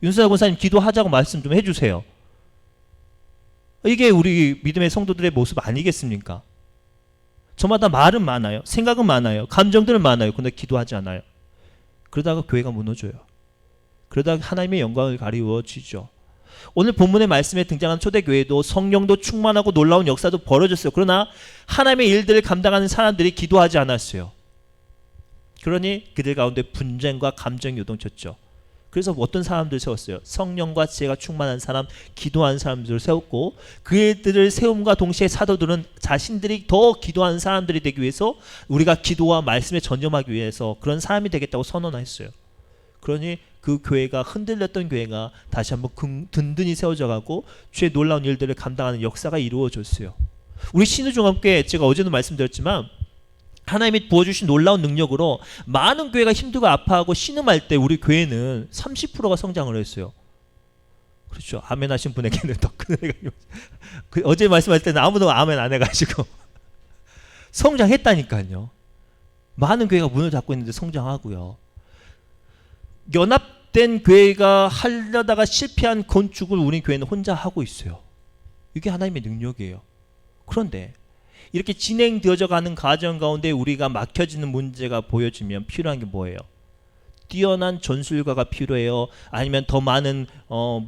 A: 윤수아 권사님, 기도하자고 말씀 좀 해주세요. 이게 우리 믿음의 성도들의 모습 아니겠습니까? 저마다 말은 많아요. 생각은 많아요. 감정들은 많아요. 그런데 기도하지 않아요. 그러다가 교회가 무너져요. 그러다가 하나님의 영광을 가리워지죠. 오늘 본문의 말씀에 등장한 초대교회도 성령도 충만하고 놀라운 역사도 벌어졌어요. 그러나 하나님의 일들을 감당하는 사람들이 기도하지 않았어요. 그러니 그들 가운데 분쟁과 감정이 요동쳤죠. 그래서 어떤 사람들 세웠어요? 성령과 지혜가 충만한 사람, 기도하는 사람들을 세웠고, 그들을 세움과 동시에 사도들은 자신들이 더 기도하는 사람들이 되기 위해서, 우리가 기도와 말씀에 전념하기 위해서 그런 사람이 되겠다고 선언했어요. 그러니 그 교회가, 흔들렸던 교회가 다시 한번 든든히 세워져 가고 주의 놀라운 일들을 감당하는 역사가 이루어졌어요. 우리 신우종합교회, 제가 어제도 말씀드렸지만 하나님이 부어주신 놀라운 능력으로 많은 교회가 힘들고 아파하고 신음할 때 우리 교회는 30%가 성장을 했어요. 그렇죠. 아멘 하신 분에게는 더 큰 은혜가 어제 말씀할 때는 아무도 아멘 안 해가지고 성장했다니까요. 많은 교회가 문을 닫고 있는데 성장하고요. 연합된 교회가 하려다가 실패한 건축을 우리 교회는 혼자 하고 있어요. 이게 하나님의 능력이에요. 그런데 이렇게 진행되어져 가는 과정 가운데 우리가 막혀지는 문제가 보여지면 필요한 게 뭐예요? 뛰어난 전술가가 필요해요? 아니면 더 많은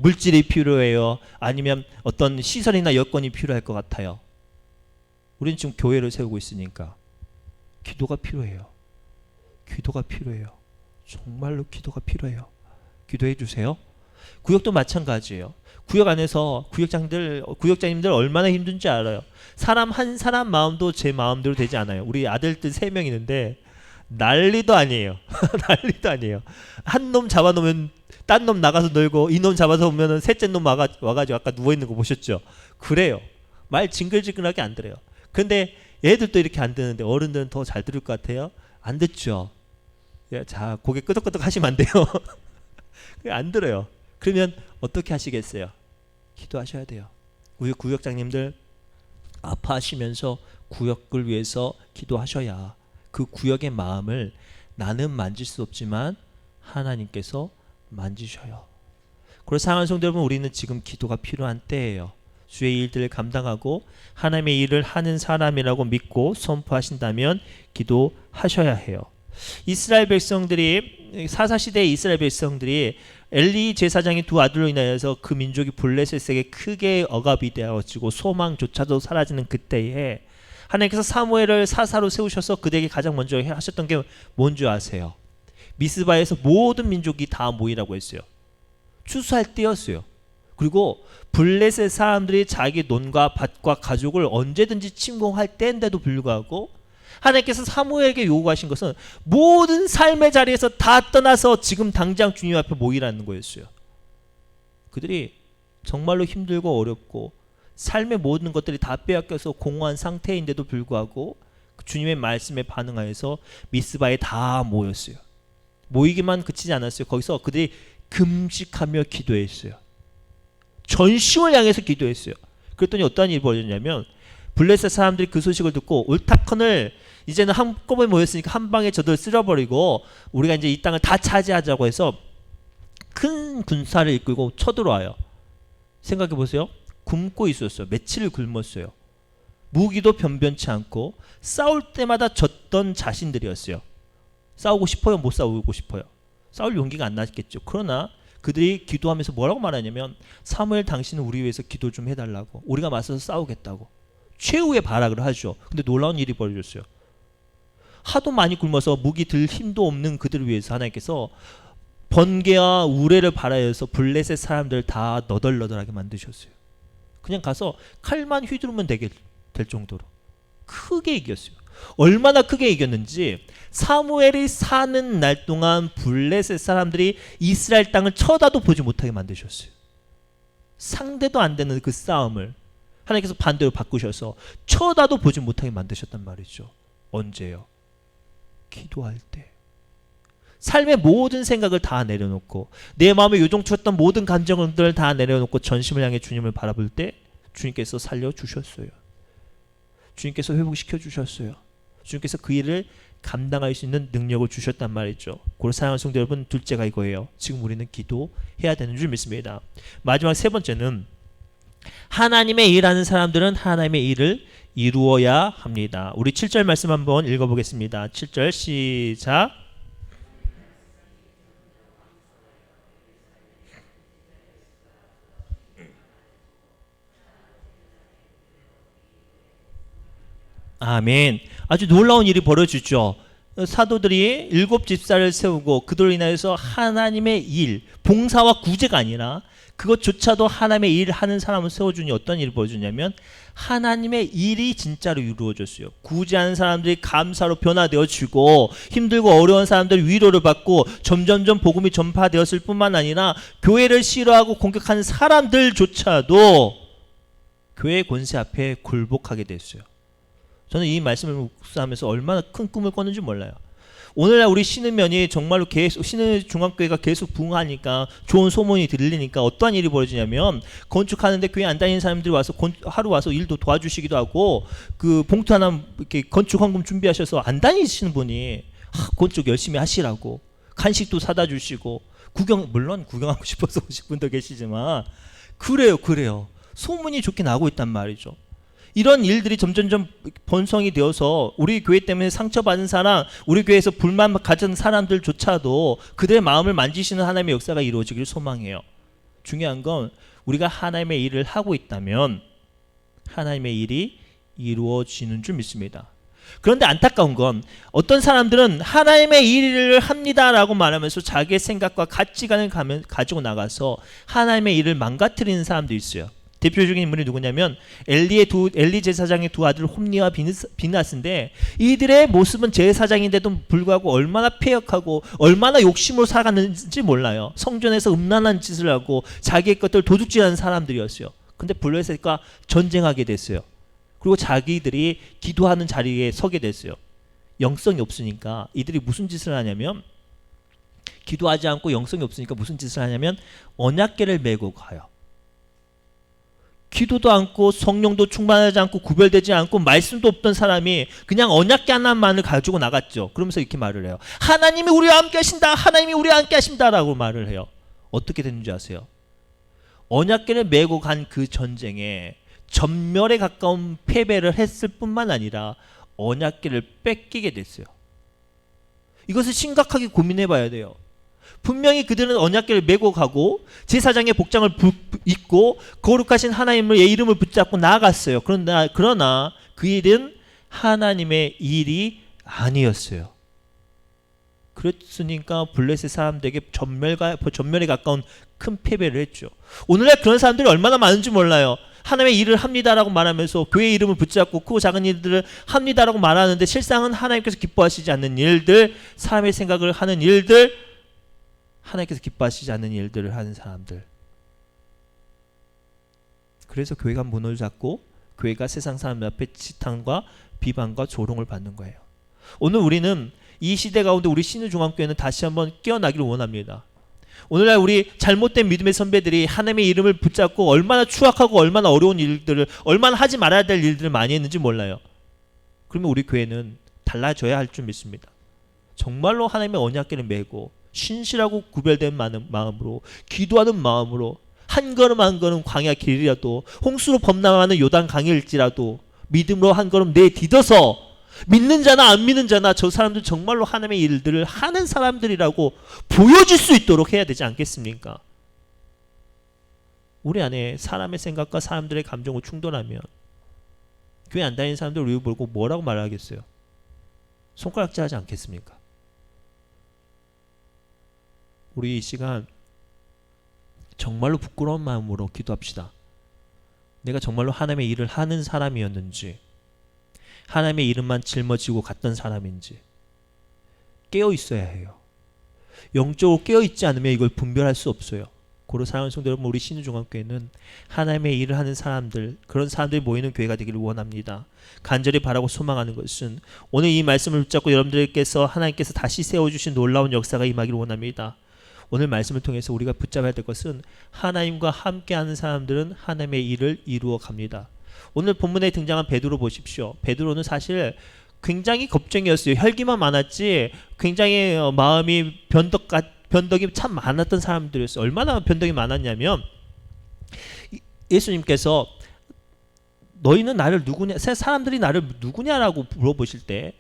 A: 물질이 필요해요? 아니면 어떤 시설이나 여건이 필요할 것 같아요? 우리는 지금 교회를 세우고 있으니까 기도가 필요해요. 기도가 필요해요. 정말로 기도가 필요해요. 기도해 주세요. 구역도 마찬가지예요. 구역 안에서 구역장님들 얼마나 힘든지 알아요. 사람 한 사람 마음도 제 마음대로 되지 않아요. 우리 아들들 3명 있는데 난리도 아니에요. 난리도 아니에요. 한 놈 잡아놓으면 딴 놈 나가서 놀고, 이 놈 잡아서 오면은 셋째 놈 와가지고 아까 누워있는 거 보셨죠? 그래요. 말 징글징글하게 안 들어요. 근데 애들도 이렇게 안 듣는데 어른들은 더 잘 들을 것 같아요? 안 듣죠. 자, 고개 끄덕끄덕 하시면 안 돼요. 안 들어요. 그러면 어떻게 하시겠어요? 기도하셔야 돼요. 우리 구역장님들 아파하시면서 구역을 위해서 기도하셔야 그 구역의 마음을 나는 만질 수 없지만 하나님께서 만지셔요. 그래서 사랑하는 성도 여러분, 우리는 지금 기도가 필요한 때예요. 주의 일들을 감당하고 하나님의 일을 하는 사람이라고 믿고 선포하신다면 기도하셔야 해요. 이스라엘 백성들이, 사사시대의 이스라엘 백성들이 엘리 제사장의 2 아들로 인하여서 그 민족이 블레셋에게 크게 억압이 되어지고 소망조차도 사라지는 그때에 하나님께서 사무엘을 사사로 세우셔서 그들에게 가장 먼저 하셨던 게 뭔지 아세요? 미스바에서 모든 민족이 다 모이라고 했어요. 추수할 때였어요. 그리고 블레셋 사람들이 자기 논과 밭과 가족을 언제든지 침공할 때인데도 불구하고 하나님께서 사무엘에게 요구하신 것은 모든 삶의 자리에서 다 떠나서 지금 당장 주님 앞에 모이라는 거였어요. 그들이 정말로 힘들고 어렵고 삶의 모든 것들이 다 빼앗겨서 공허한 상태인데도 불구하고 주님의 말씀에 반응하여서 미스바에 다 모였어요. 모이기만 그치지 않았어요. 거기서 그들이 금식하며 기도했어요. 전심을 향해서 기도했어요. 그랬더니 어떤 일이 벌어졌냐면 블레셋 사람들이 그 소식을 듣고 울타컨을 이제는 한꺼번에 모였으니까 한 방에 저들 쓸어버리고 우리가 이제 이 땅을 다 차지하자고 해서 큰 군사를 이끌고 쳐들어와요. 생각해 보세요. 굶고 있었어요. 며칠을 굶었어요. 무기도 변변치 않고 싸울 때마다 졌던 자신들이었어요. 싸우고 싶어요? 못 싸우고 싶어요? 싸울 용기가 안 났겠죠. 그러나 그들이 기도하면서 뭐라고 말하냐면 사무엘 당신은 우리 위해서 기도 좀 해달라고, 우리가 맞서서 싸우겠다고 최후의 발악을 하죠. 근데 놀라운 일이 벌어졌어요. 하도 많이 굶어서 무기 들 힘도 없는 그들을 위해서 하나님께서 번개와 우레를 발하여서 블레셋 사람들 다 너덜너덜하게 만드셨어요. 그냥 가서 칼만 휘두르면 될 정도로 크게 이겼어요. 얼마나 크게 이겼는지 사무엘이 사는 날 동안 블레셋 사람들이 이스라엘 땅을 쳐다도 보지 못하게 만드셨어요. 상대도 안 되는 그 싸움을 하나님께서 반대로 바꾸셔서 쳐다도 보지 못하게 만드셨단 말이죠. 언제요? 기도할 때. 삶의 모든 생각을 다 내려놓고 내 마음에 요동쳤던 모든 감정들을 다 내려놓고 전심을 향해 주님을 바라볼 때 주님께서 살려주셨어요. 주님께서 회복시켜 주셨어요. 주님께서 그 일을 감당할 수 있는 능력을 주셨단 말이죠. 그래서 사랑하는 성도 여러분, 둘째가 이거예요. 지금 우리는 기도해야 되는 줄 믿습니다. 마지막 3번째는 하나님의 일하는 사람들은 하나님의 일을 이루어야 합니다. 우리 7절 말씀 한번 읽어보겠습니다. 7절 시작. 아멘. 아주 놀라운 일이 벌어지죠. 사도들이 7집사를 세우고 그들로 인하여서 하나님의 일, 봉사와 구제가 아니라 그것조차도 하나님의 일을 하는 사람을 세워주니 어떤 일을 보여주냐면 하나님의 일이 진짜로 이루어졌어요. 구제하는 사람들이 감사로 변화되어지고 힘들고 어려운 사람들이 위로를 받고 점점점 복음이 전파되었을 뿐만 아니라 교회를 싫어하고 공격하는 사람들조차도 교회의 권세 앞에 굴복하게 됐어요. 저는 이 말씀을 묵상하면서 얼마나 큰 꿈을 꿨는지 몰라요. 오늘날 우리 신은면이 정말로 계속 신은중앙교회가 계속 부흥하니까 좋은 소문이 들리니까 어떠한 일이 벌어지냐면 건축하는데 교회 안 다니는 사람들이 와서 하루 와서 일도 도와주시기도 하고 그 봉투 하나 이렇게 건축 헌금 준비하셔서 안 다니시는 분이 건축 열심히 하시라고 간식도 사다 주시고 물론 구경하고 싶어서 오신 분도 계시지만 그래요. 소문이 좋게 나고 있단 말이죠. 이런 일들이 점점점 번성이 되어서 우리 교회 때문에 상처받은 사람, 우리 교회에서 불만 가진 사람들조차도 그들의 마음을 만지시는 하나님의 역사가 이루어지기를 소망해요. 중요한 건 우리가 하나님의 일을 하고 있다면 하나님의 일이 이루어지는 줄 믿습니다. 그런데 안타까운 건 어떤 사람들은 하나님의 일을 합니다라고 말하면서 자기의 생각과 가치관을 가지고 나가서 하나님의 일을 망가뜨리는 사람도 있어요. 대표적인 인물이 누구냐면 엘리 제사장의 두 아들 홈니와 비낫인데 이들의 모습은 제사장인데도 불구하고 얼마나 패역하고 얼마나 욕심으로 살아가는지 몰라요. 성전에서 음란한 짓을 하고 자기의 것들 도둑질하는 사람들이었어요. 근데 블레셋과 전쟁하게 됐어요. 그리고 자기들이 기도하는 자리에 서게 됐어요. 영성이 없으니까 이들이 무슨 짓을 하냐면 기도하지 않고 영성이 없으니까 무슨 짓을 하냐면 언약궤를 메고 가요. 기도도 않고 성령도 충만하지 않고 구별되지 않고 말씀도 없던 사람이 그냥 언약궤 하나만을 가지고 나갔죠. 그러면서 이렇게 말을 해요. 하나님이 우리와 함께 하신다. 하나님이 우리와 함께 하신다 라고 말을 해요. 어떻게 됐는지 아세요? 언약궤를 메고 간 그 전쟁에 전멸에 가까운 패배를 했을 뿐만 아니라 언약궤를 뺏기게 됐어요. 이것을 심각하게 고민해 봐야 돼요. 분명히 그들은 언약궤를 메고 가고 제사장의 복장을 입고 거룩하신 하나님의 이름을 붙잡고 나아갔어요. 그러나 그 일은 하나님의 일이 아니었어요. 그랬으니까 블레셋 사람들에게 전멸에 가까운 큰 패배를 했죠. 오늘날 그런 사람들이 얼마나 많은지 몰라요. 하나님의 일을 합니다라고 말하면서 교회의 이름을 붙잡고 크고 작은 일들을 합니다라고 말하는데 실상은 하나님께서 기뻐하시지 않는 일들, 사람의 생각을 하는 일들, 하나님께서 기뻐하시지 않는 일들을 하는 사람들. 그래서 교회가 문을 잡고 교회가 세상 사람들 앞에 지탄과 비방과 조롱을 받는 거예요. 오늘 우리는 이 시대 가운데 우리 신의중앙교회는 다시 한번 깨어나기를 원합니다. 오늘날 우리 잘못된 믿음의 선배들이 하나님의 이름을 붙잡고 얼마나 추악하고 얼마나 어려운 일들을 얼마나 하지 말아야 될 일들을 많이 했는지 몰라요. 그러면 우리 교회는 달라져야 할 줄 믿습니다. 정말로 하나님의 언약궤를 메고 신실하고 구별된 마음으로 기도하는 마음으로 한 걸음 한 걸음 광야 길이라도 홍수로 범람하는 요단 강일지라도 믿음으로 한 걸음 내딛어서 믿는 자나 안 믿는 자나 저 사람들 정말로 하나님의 일들을 하는 사람들이라고 보여줄 수 있도록 해야 되지 않겠습니까? 우리 안에 사람의 생각과 사람들의 감정을 충돌하면 교회 안 다니는 사람들 우리 보고 뭐라고 말하겠어요? 손가락질 하지 않겠습니까? 우리 이 시간 정말로 부끄러운 마음으로 기도합시다. 내가 정말로 하나님의 일을 하는 사람이었는지 하나님의 이름만 짊어지고 갔던 사람인지 깨어 있어야 해요. 영적으로 깨어 있지 않으면 이걸 분별할 수 없어요. 고로 사랑하는 성도 여러분, 우리 신의중앙교회는 하나님의 일을 하는 사람들, 그런 사람들이 모이는 교회가 되기를 원합니다. 간절히 바라고 소망하는 것은 오늘 이 말씀을 붙잡고 여러분들께서 하나님께서 다시 세워주신 놀라운 역사가 임하기를 원합니다. 오늘 말씀을 통해서 우리가 붙잡아야 될 것은 하나님과 함께하는 사람들은 하나님의 일을 이루어 갑니다. 오늘 본문에 등장한 베드로 보십시오. 베드로는 사실 굉장히 겁쟁이였어요. 혈기만 많았지 굉장히 마음이 변덕이 참 많았던 사람들이었어요. 얼마나 변덕이 많았냐면 예수님께서 너희는 나를 누구냐, 사람들이 나를 누구냐라고 물어보실 때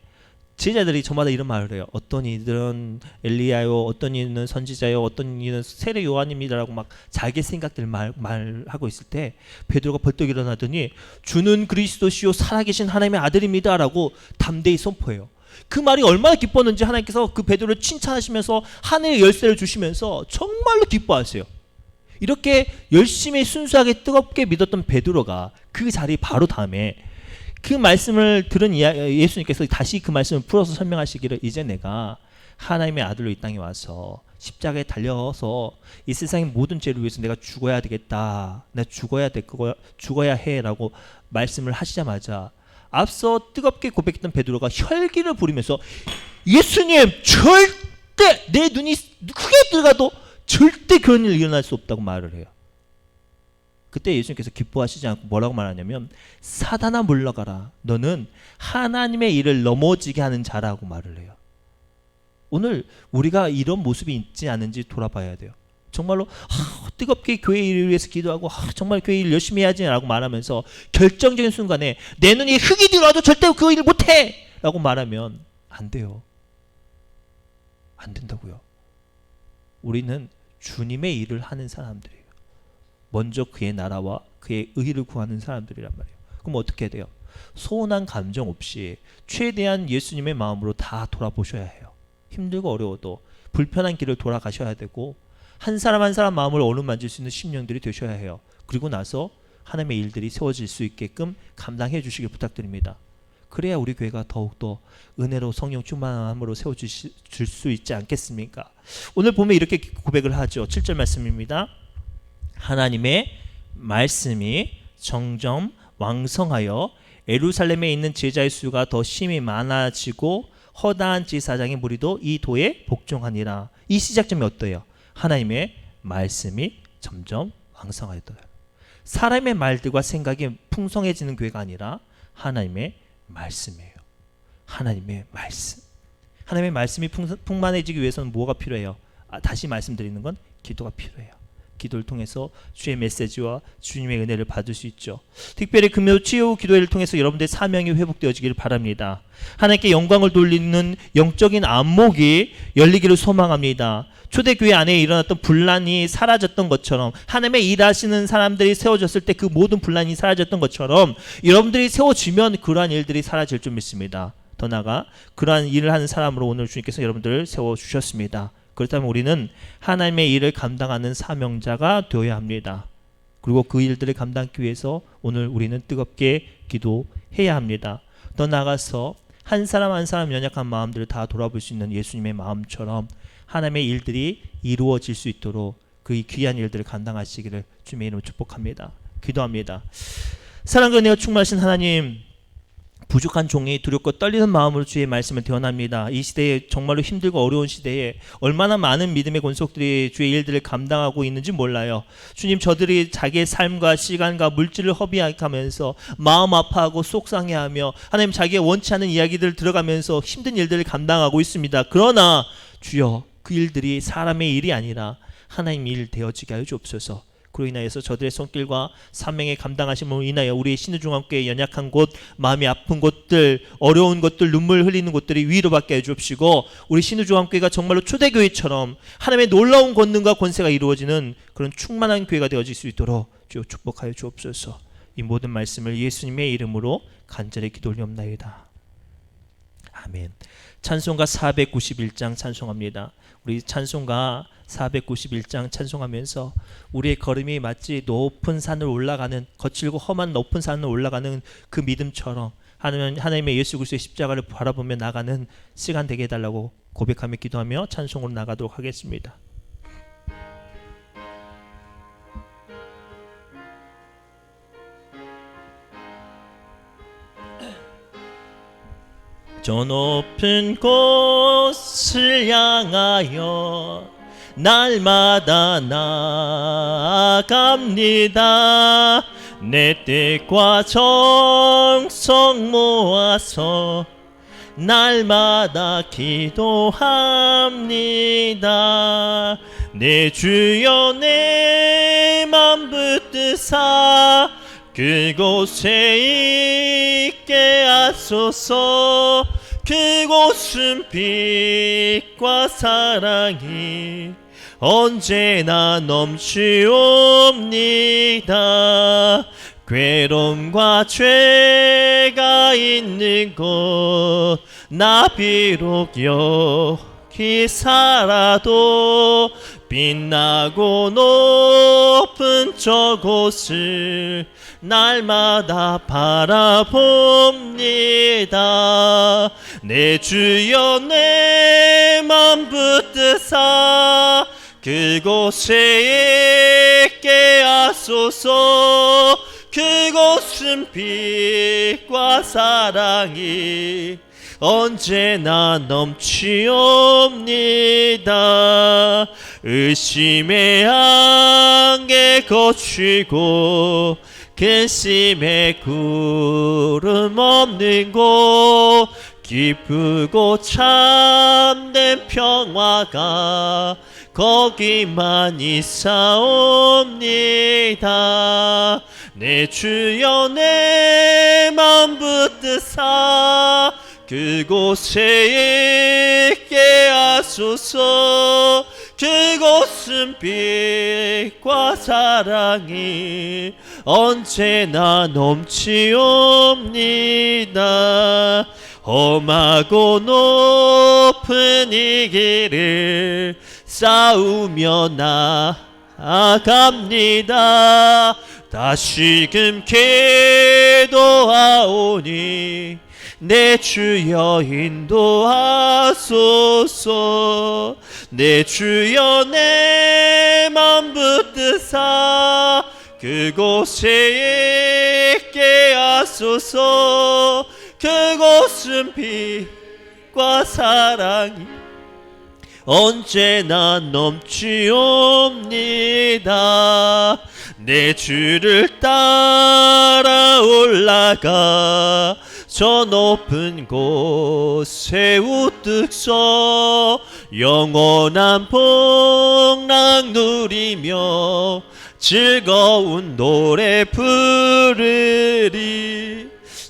A: 제자들이 저마다 이런 말을 해요. 어떤 이들은 엘리야요, 어떤 이는 선지자요, 어떤 이는 세례 요한입니다라고 막 자기 생각들 말하고 있을 때 베드로가 벌떡 일어나더니 주는 그리스도시요 살아계신 하나님의 아들입니다라고 담대히 선포해요. 그 말이 얼마나 기뻤는지 하나님께서 그 베드로를 칭찬하시면서 하늘의 열쇠를 주시면서 정말로 기뻐하세요. 이렇게 열심히 순수하게 뜨겁게 믿었던 베드로가 그 자리 바로 다음에 그 말씀을 들은 예수님께서 다시 그 말씀을 풀어서 설명하시기를, 이제 내가 하나님의 아들로 이 땅에 와서 십자가에 달려서 이 세상의 모든 죄를 위해서 내가 죽어야 되겠다, 내가 죽어야 해라고 말씀을 하시자마자 앞서 뜨겁게 고백했던 베드로가 혈기를 부리면서 예수님, 절대 내 눈이 크게 들어가도 절대 그런 일 일어날 수 없다고 말을 해요. 그때 예수님께서 기뻐하시지 않고 뭐라고 말하냐면, 사단아 물러가라, 너는 하나님의 일을 넘어지게 하는 자라고 말을 해요. 오늘 우리가 이런 모습이 있지 않은지 돌아봐야 돼요. 정말로 뜨겁게 교회 일을 위해서 기도하고 정말 교회 일 열심히 해야지 라고 말하면서 결정적인 순간에 내 눈이 흙이 들어와도 절대 그 일을 못해 라고 말하면 안 돼요. 안 된다고요. 우리는 주님의 일을 하는 사람들이에요. 먼저 그의 나라와 그의 의를 구하는 사람들이란 말이에요. 그럼 어떻게 해야 돼요? 소원한 감정 없이 최대한 예수님의 마음으로 다 돌아보셔야 해요. 힘들고 어려워도 불편한 길을 돌아가셔야 되고, 한 사람 한 사람 마음을 어루만질 수 있는 심령들이 되셔야 해요. 그리고 나서 하나님의 일들이 세워질 수 있게끔 감당해 주시길 부탁드립니다. 그래야 우리 교회가 더욱더 은혜로 성령 충만함으로 세워질 수 있지 않겠습니까? 오늘 보면 이렇게 고백을 하죠. 7절 말씀입니다. 하나님의 말씀이 점점 왕성하여 예루살렘에 있는 제자의 수가 더 심히 많아지고 허다한 제사장의 무리도 이 도에 복종하니라. 이 시작점이 어때요? 하나님의 말씀이 점점 왕성하였다. 사람의 말들과 생각이 풍성해지는 교회가 아니라 하나님의 말씀이에요. 하나님의 말씀. 하나님의 말씀이 풍만해지기 위해서는 뭐가 필요해요? 다시 말씀드리는 건 기도가 필요해요. 기도를 통해서 주의 메시지와 주님의 은혜를 받을 수 있죠. 특별히 금요 치유 기도회를 통해서 여러분들의 사명이 회복되어지기를 바랍니다. 하나님께 영광을 돌리는 영적인 안목이 열리기를 소망합니다. 초대교회 안에 일어났던 분란이 사라졌던 것처럼, 하나님의 일하시는 사람들이 세워졌을 때 그 모든 분란이 사라졌던 것처럼 여러분들이 세워지면 그러한 일들이 사라질 줄 믿습니다. 더 나아가 그러한 일을 하는 사람으로 오늘 주님께서 여러분들을 세워주셨습니다. 그렇다면 우리는 하나님의 일을 감당하는 사명자가 되어야 합니다. 그리고 그 일들을 감당하기 위해서 오늘 우리는 뜨겁게 기도해야 합니다. 더 나아가서 한 사람 한 사람 연약한 마음들을 다 돌아볼 수 있는 예수님의 마음처럼 하나님의 일들이 이루어질 수 있도록 그 귀한 일들을 감당하시기를 주님의 이름으로 축복합니다. 기도합니다. 사랑과 은혜가 충만하신 하나님, 부족한 종이 두렵고 떨리는 마음으로 주의 말씀을 대언합니다. 이 시대에 정말로 힘들고 어려운 시대에 얼마나 많은 믿음의 권속들이 주의 일들을 감당하고 있는지 몰라요. 주님, 저들이 자기의 삶과 시간과 물질을 허비하면서 마음 아파하고 속상해하며 하나님 자기의 원치 않은 이야기들 들어가면서 힘든 일들을 감당하고 있습니다. 그러나 주여, 그 일들이 사람의 일이 아니라 하나님 일 되어지게 하여 주옵소서. 그로 인하여서 저들의 손길과 사명의 감당하심으로 인하여 우리의 신우중앙교회의 연약한 곳, 마음이 아픈 곳들, 어려운 것들, 눈물 흘리는 곳들이 위로받게 해주옵시고, 우리 신우중앙교회가 정말로 초대교회처럼 하나님의 놀라운 권능과 권세가 이루어지는 그런 충만한 교회가 되어질 수 있도록 주여 축복하여 주옵소서. 이 모든 말씀을 예수님의 이름으로 간절히 기도 올리옵나이다. 아멘. 찬송가 491장 찬송합니다. 우리 찬송가 491장 찬송하면서 우리의 걸음이 마치 높은 산을 올라가는, 거칠고 험한 높은 산을 올라가는 그 믿음처럼 하나님의 예수 그리스도의 십자가를 바라보며 나가는 시간 되게 해달라고 고백하며 기도하며 찬송으로 나가도록 하겠습니다. 저 높은 곳을 향하여 날마다 나아갑니다. 내 뜻과 정성 모아서 날마다 기도합니다. 내 주여 내 맘 붙드사 그곳에 있게 하소서. 그곳은 빛과 사랑이 언제나 넘치옵니다. 괴로움과 죄가 있는 곳 나 비록 여기 살아도 빛나고 높은 저곳을 날마다 바라봅니다. 내 주여 내 맘 붙드사 그곳에 있게 하소서. 그곳은 빛과 사랑이 언제나 넘치옵니다. 의심의 안개 거치고 근심의 구름 없는 곳 기쁘고 참된 평화가 거기만 있사옵니다. 내 주여 내 맘 붙드사 그곳에 있게 하소서. 그곳은 빛과 사랑이 언제나 넘치옵니다. 험하고 높은 이 길을 싸우며 나아갑니다. 다시금 기도하오니 내 주여 인도하소서. 내 주여 내 맘 붙드사 그곳에 있게 하소서. 그곳은 빛과 사랑이 언제나 넘치옵니다. 내 주를 따라 올라가 저 높은 곳에 우뚝 서 영원한 복락 누리며 즐거운 노래 부르리.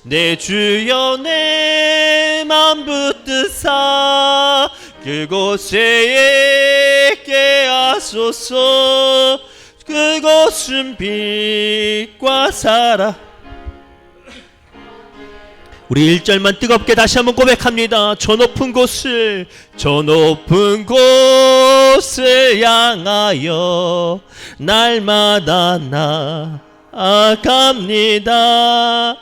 A: 내 주여 내 맘 붙드사 그곳에 있게 하소서. 그곳은 빛과 사랑. 우리 1절만 뜨겁게 다시 한번 고백합니다. 저 높은 곳을 향하여 날마다 나아갑니다.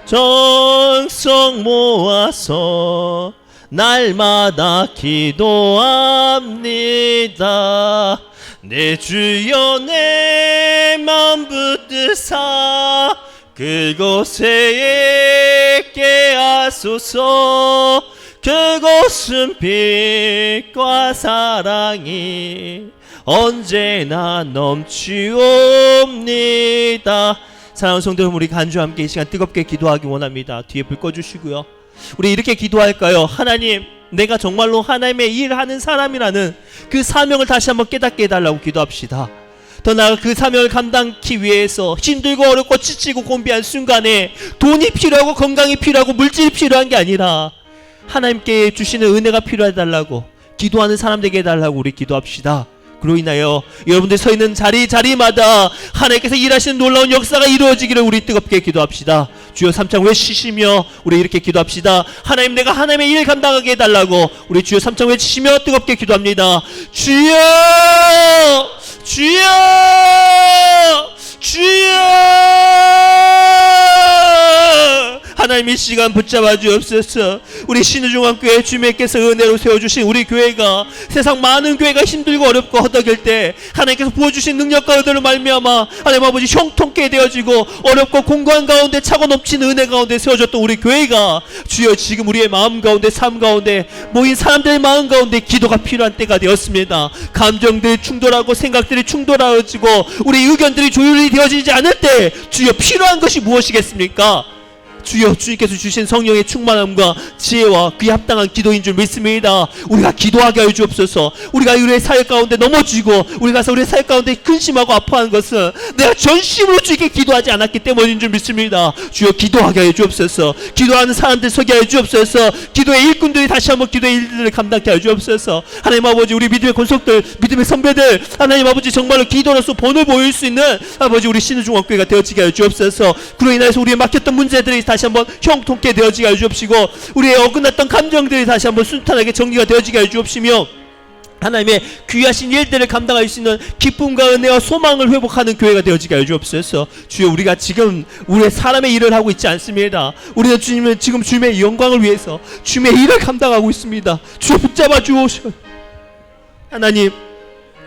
A: 정성 모아서 날마다 기도합니다. 내 주여 내 맘 붙드사 그곳에 있게 하소서. 그곳은 빛과 사랑이 언제나 넘치옵니다. 사랑하는 성도 여러분, 우리 간주 함께 이 시간 뜨겁게 기도하기 원합니다. 뒤에 불 꺼주시고요. 우리 이렇게 기도할까요? 하나님, 내가 정말로 하나님의 일하는 사람이라는 그 사명을 다시 한번 깨닫게 해달라고 기도합시다. 더 나아가 그 사명을 감당하기 위해서 힘들고 어렵고 지치고 곤비한 순간에 돈이 필요하고 건강이 필요하고 물질이 필요한 게 아니라 하나님께 주시는 은혜가 필요해달라고 기도하는 사람 되게 해달라고 우리 기도합시다. 그로 인하여 여러분들 서 있는 자리마다 하나님께서 일하시는 놀라운 역사가 이루어지기를 우리 뜨겁게 기도합시다. 주여 삼창 외치시며 우리 이렇게 기도합시다. 하나님, 내가 하나님의 일 감당하게 해달라고 우리 주여 삼창 외치시며 뜨겁게 기도합니다. 주여, 주여, 주여. 하나님, 이 시간 붙잡아 주옵소서. 우리 신우중앙교회 주님께서 은혜로 세워주신 우리 교회가 세상 많은 교회가 힘들고 어렵고 허덕일 때 하나님께서 부어주신 능력과 은혜로 말미암아 하나님 아버지 형통케 되어지고 어렵고 공고한 가운데 차고 넘치는 은혜 가운데 세워졌던 우리 교회가 주여 지금 우리의 마음 가운데 삶 가운데 모인 사람들의 마음 가운데 기도가 필요한 때가 되었습니다. 감정들이 충돌하고 생각들이 충돌하여지고 우리 의견들이 조율이 되어지지 않을 때 주여 필요한 것이 무엇이겠습니까? 주여, 주님께서 주신 성령의 충만함과 지혜와 그에 합당한 기도인 줄 믿습니다. 우리가 기도하게 하여 주옵소서. 우리가 우리의 사역 가운데 넘어지고 우리가 우리의 사역 가운데 근심하고 아파하는 것은 내가 전심으로 주님께 기도하지 않았기 때문인 줄 믿습니다. 주여, 기도하게 하여 주옵소서. 기도하는 사람들 서게 하여 주옵소서. 기도의 일꾼들이 다시 한번 기도의 일들을 감당케 하여 주옵소서. 하나님 아버지, 우리 믿음의 권속들, 믿음의 선배들, 하나님 아버지, 정말로 기도로서 본을 보일 수 있는 아버지 우리 신의중앙교회가 되어지게 하여 주옵소서. 그로 인하여서 우리의 막혔던 문제들이 다시 한번 형통케 되어지게 하여 주옵시고, 우리의 어긋났던 감정들이 다시 한번 순탄하게 정리가 되어지게 하여 주옵시며, 하나님의 귀하신 일들을 감당할 수 있는 기쁨과 은혜와 소망을 회복하는 교회가 되어지게 하여 주옵소서. 주여, 우리가 지금 우리의 사람의 일을 하고 있지 않습니다. 우리는 주님은 지금 주님의 영광을 위해서 주님의 일을 감당하고 있습니다. 주여, 붙잡아 주옵소서. 하나님,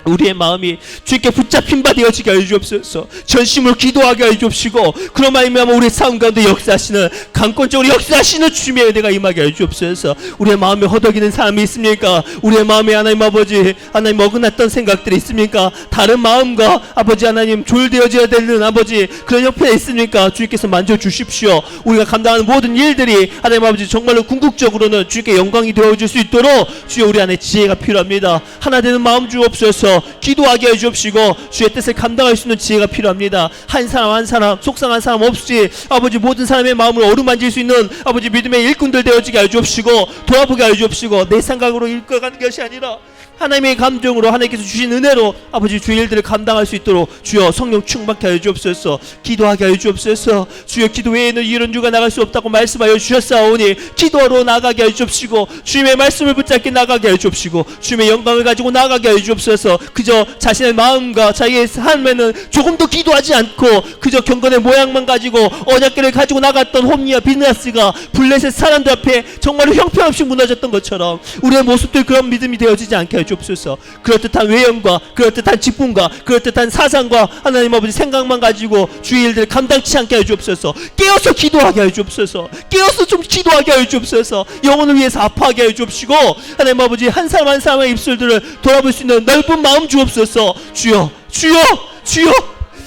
A: 우리의 마음이 주께 붙잡힌 바 되어지게 하여 주옵소서. 전심으로 기도하게 하여 주옵시고, 그런 말이면 우리의 삶 가운데 역사하시는, 강권적으로 역사하시는 주님의 은혜가 임하게 하여 주옵소서. 우리의 마음에 허덕이는 사람이 있습니까? 우리의 마음에 하나님 아버지, 하나님 어긋났던 생각들이 있습니까? 다른 마음과 아버지 하나님 조율되어져야 되는 아버지 그런 형편에 있습니까? 주님께서 만져주십시오. 우리가 감당하는 모든 일들이 하나님 아버지 정말로 궁극적으로는 주님께 영광이 되어줄 수 있도록 주여, 우리 안에 지혜가 필요합니다. 하나 되는 마음 주옵소서. 기도하게 해주옵시고, 주의 뜻을 감당할 수 있는 지혜가 필요합니다. 한 사람 한 사람, 속상한 사람 없이 아버지 모든 사람의 마음을 어루만질 수 있는 아버지 믿음의 일꾼들 되어지게 해주옵시고, 돌아보게 해주옵시고, 내 생각으로 이끌어가는 것이 아니라 하나님의 감정으로, 하나님께서 주신 은혜로 아버지 주의 일들을 감당할 수 있도록 주여, 성령 충만케 하여 주옵소서. 기도하게 하여 주옵소서. 주여, 기도 외에는 이런 주가 나갈 수 없다고 말씀하여 주셨사오니 기도하러 나가게 하여 주옵시고, 주님의 말씀을 붙잡게 나가게 하여 주옵시고, 주님의 영광을 가지고 나가게 하여 주옵소서. 그저 자신의 마음과 자기의 삶에는 조금도 기도하지 않고 그저 경건의 모양만 가지고 언약궤를 가지고 나갔던 홈리와 비느하스가 블레셋 사람들 앞에 정말로 형편없이 무너졌던 것처럼 우리의 모습들, 그런 믿음이 되어지지 않게 하여 주옵소서. 그럴듯한 외형과 그럴듯한 직분과 그럴듯한 사상과 하나님 아버지 생각만 가지고 주의 일들을 감당치 않게 하여 주옵소서. 깨어서 기도하게 하여 주옵소서. 깨어서 좀 기도하게 하여 주옵소서. 영혼을 위해서 아파하게 하여 주옵시고, 하나님 아버지 한 사람 한 사람의 입술들을 돌아볼 수 있는 넓은 마음 주옵소서. 주여, 주여, 주여,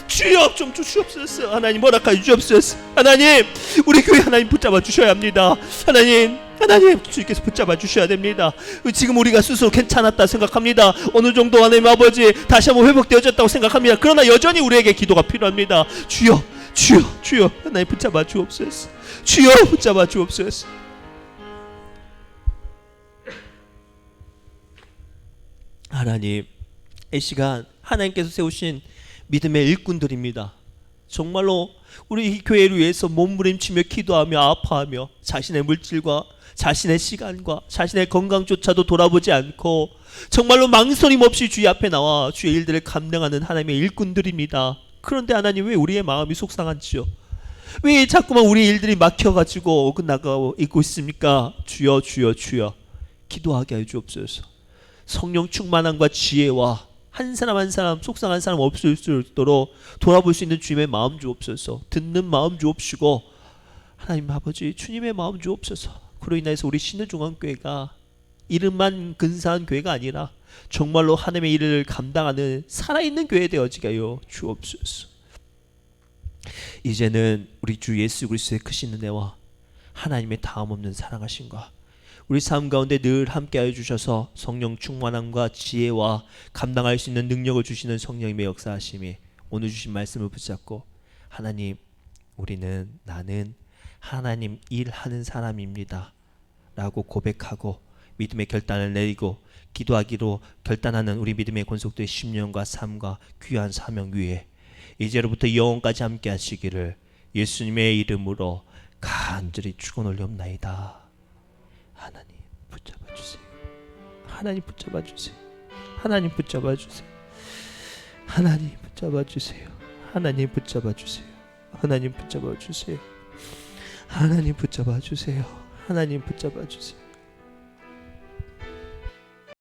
A: 주여 좀 주시옵소서. 하나님 허락하여 주옵소서. 하나님, 우리 교회 하나님 붙잡아 주셔야 합니다. 하나님, 하나님 주님께서 붙잡아 주셔야 됩니다. 지금 우리가 스스로 괜찮았다 생각합니다. 어느 정도 하나님 아버지 다시 한번 회복되어졌다고 생각합니다. 그러나 여전히 우리에게 기도가 필요합니다. 주여, 주여, 주여, 하나님 붙잡아 주옵소서. 주여, 붙잡아 주옵소서. 하나님, 이 시간 하나님께서 세우신 믿음의 일꾼들입니다. 정말로 우리 이 교회를 위해서 몸부림치며 기도하며 아파하며 자신의 물질과 자신의 시간과 자신의 건강조차도 돌아보지 않고 정말로 망설임 없이 주의 앞에 나와 주의 일들을 감당하는 하나님의 일꾼들입니다. 그런데 하나님, 왜 우리의 마음이 속상한지요? 왜 자꾸만 우리 일들이 막혀가지고 어긋나가고 있고 있습니까? 주여, 주여, 주여, 기도하게 하여 주옵소서. 성령 충만함과 지혜와 한 사람 한 사람 속상한 사람 없을 수 있도록 돌아볼 수 있는 주님의 마음 주옵소서. 듣는 마음 주옵시고, 하나님 아버지 주님의 마음 주옵소서. 그로 인해서 우리 신의중앙교회가 이름만 근사한 교회가 아니라 정말로 하나님의 일을 감당하는 살아있는 교회 되어지게 하여 주옵소서. 이제는 우리 주 예수 그리스도의 크신 은혜와 하나님의 다함없는 사랑하심과 우리 삶 가운데 늘 함께하여 주셔서 성령 충만함과 지혜와 감당할 수 있는 능력을 주시는 성령님의 역사하심이 오늘 주신 말씀을 붙잡고, 하나님, 나는 하나님 일하는 사람입니다 라고 고백하고 믿음의 결단을 내리고 기도하기로 결단하는 우리 믿음의 권속들의 심령과 삶과 귀한 사명 위에 이제로부터 영원까지 함께 하시기를 예수님의 이름으로 간절히 축원올리옵나이다. 하나님 붙잡아 주세요. 하나님 붙잡아 주세요. 하나님 붙잡아 주세요. 하나님 붙잡아 주세요. 하나님 붙잡아 주세요. 하나님 붙잡아 주세요. 하나님 붙잡아 주세요. 하나님 붙잡아 주세요.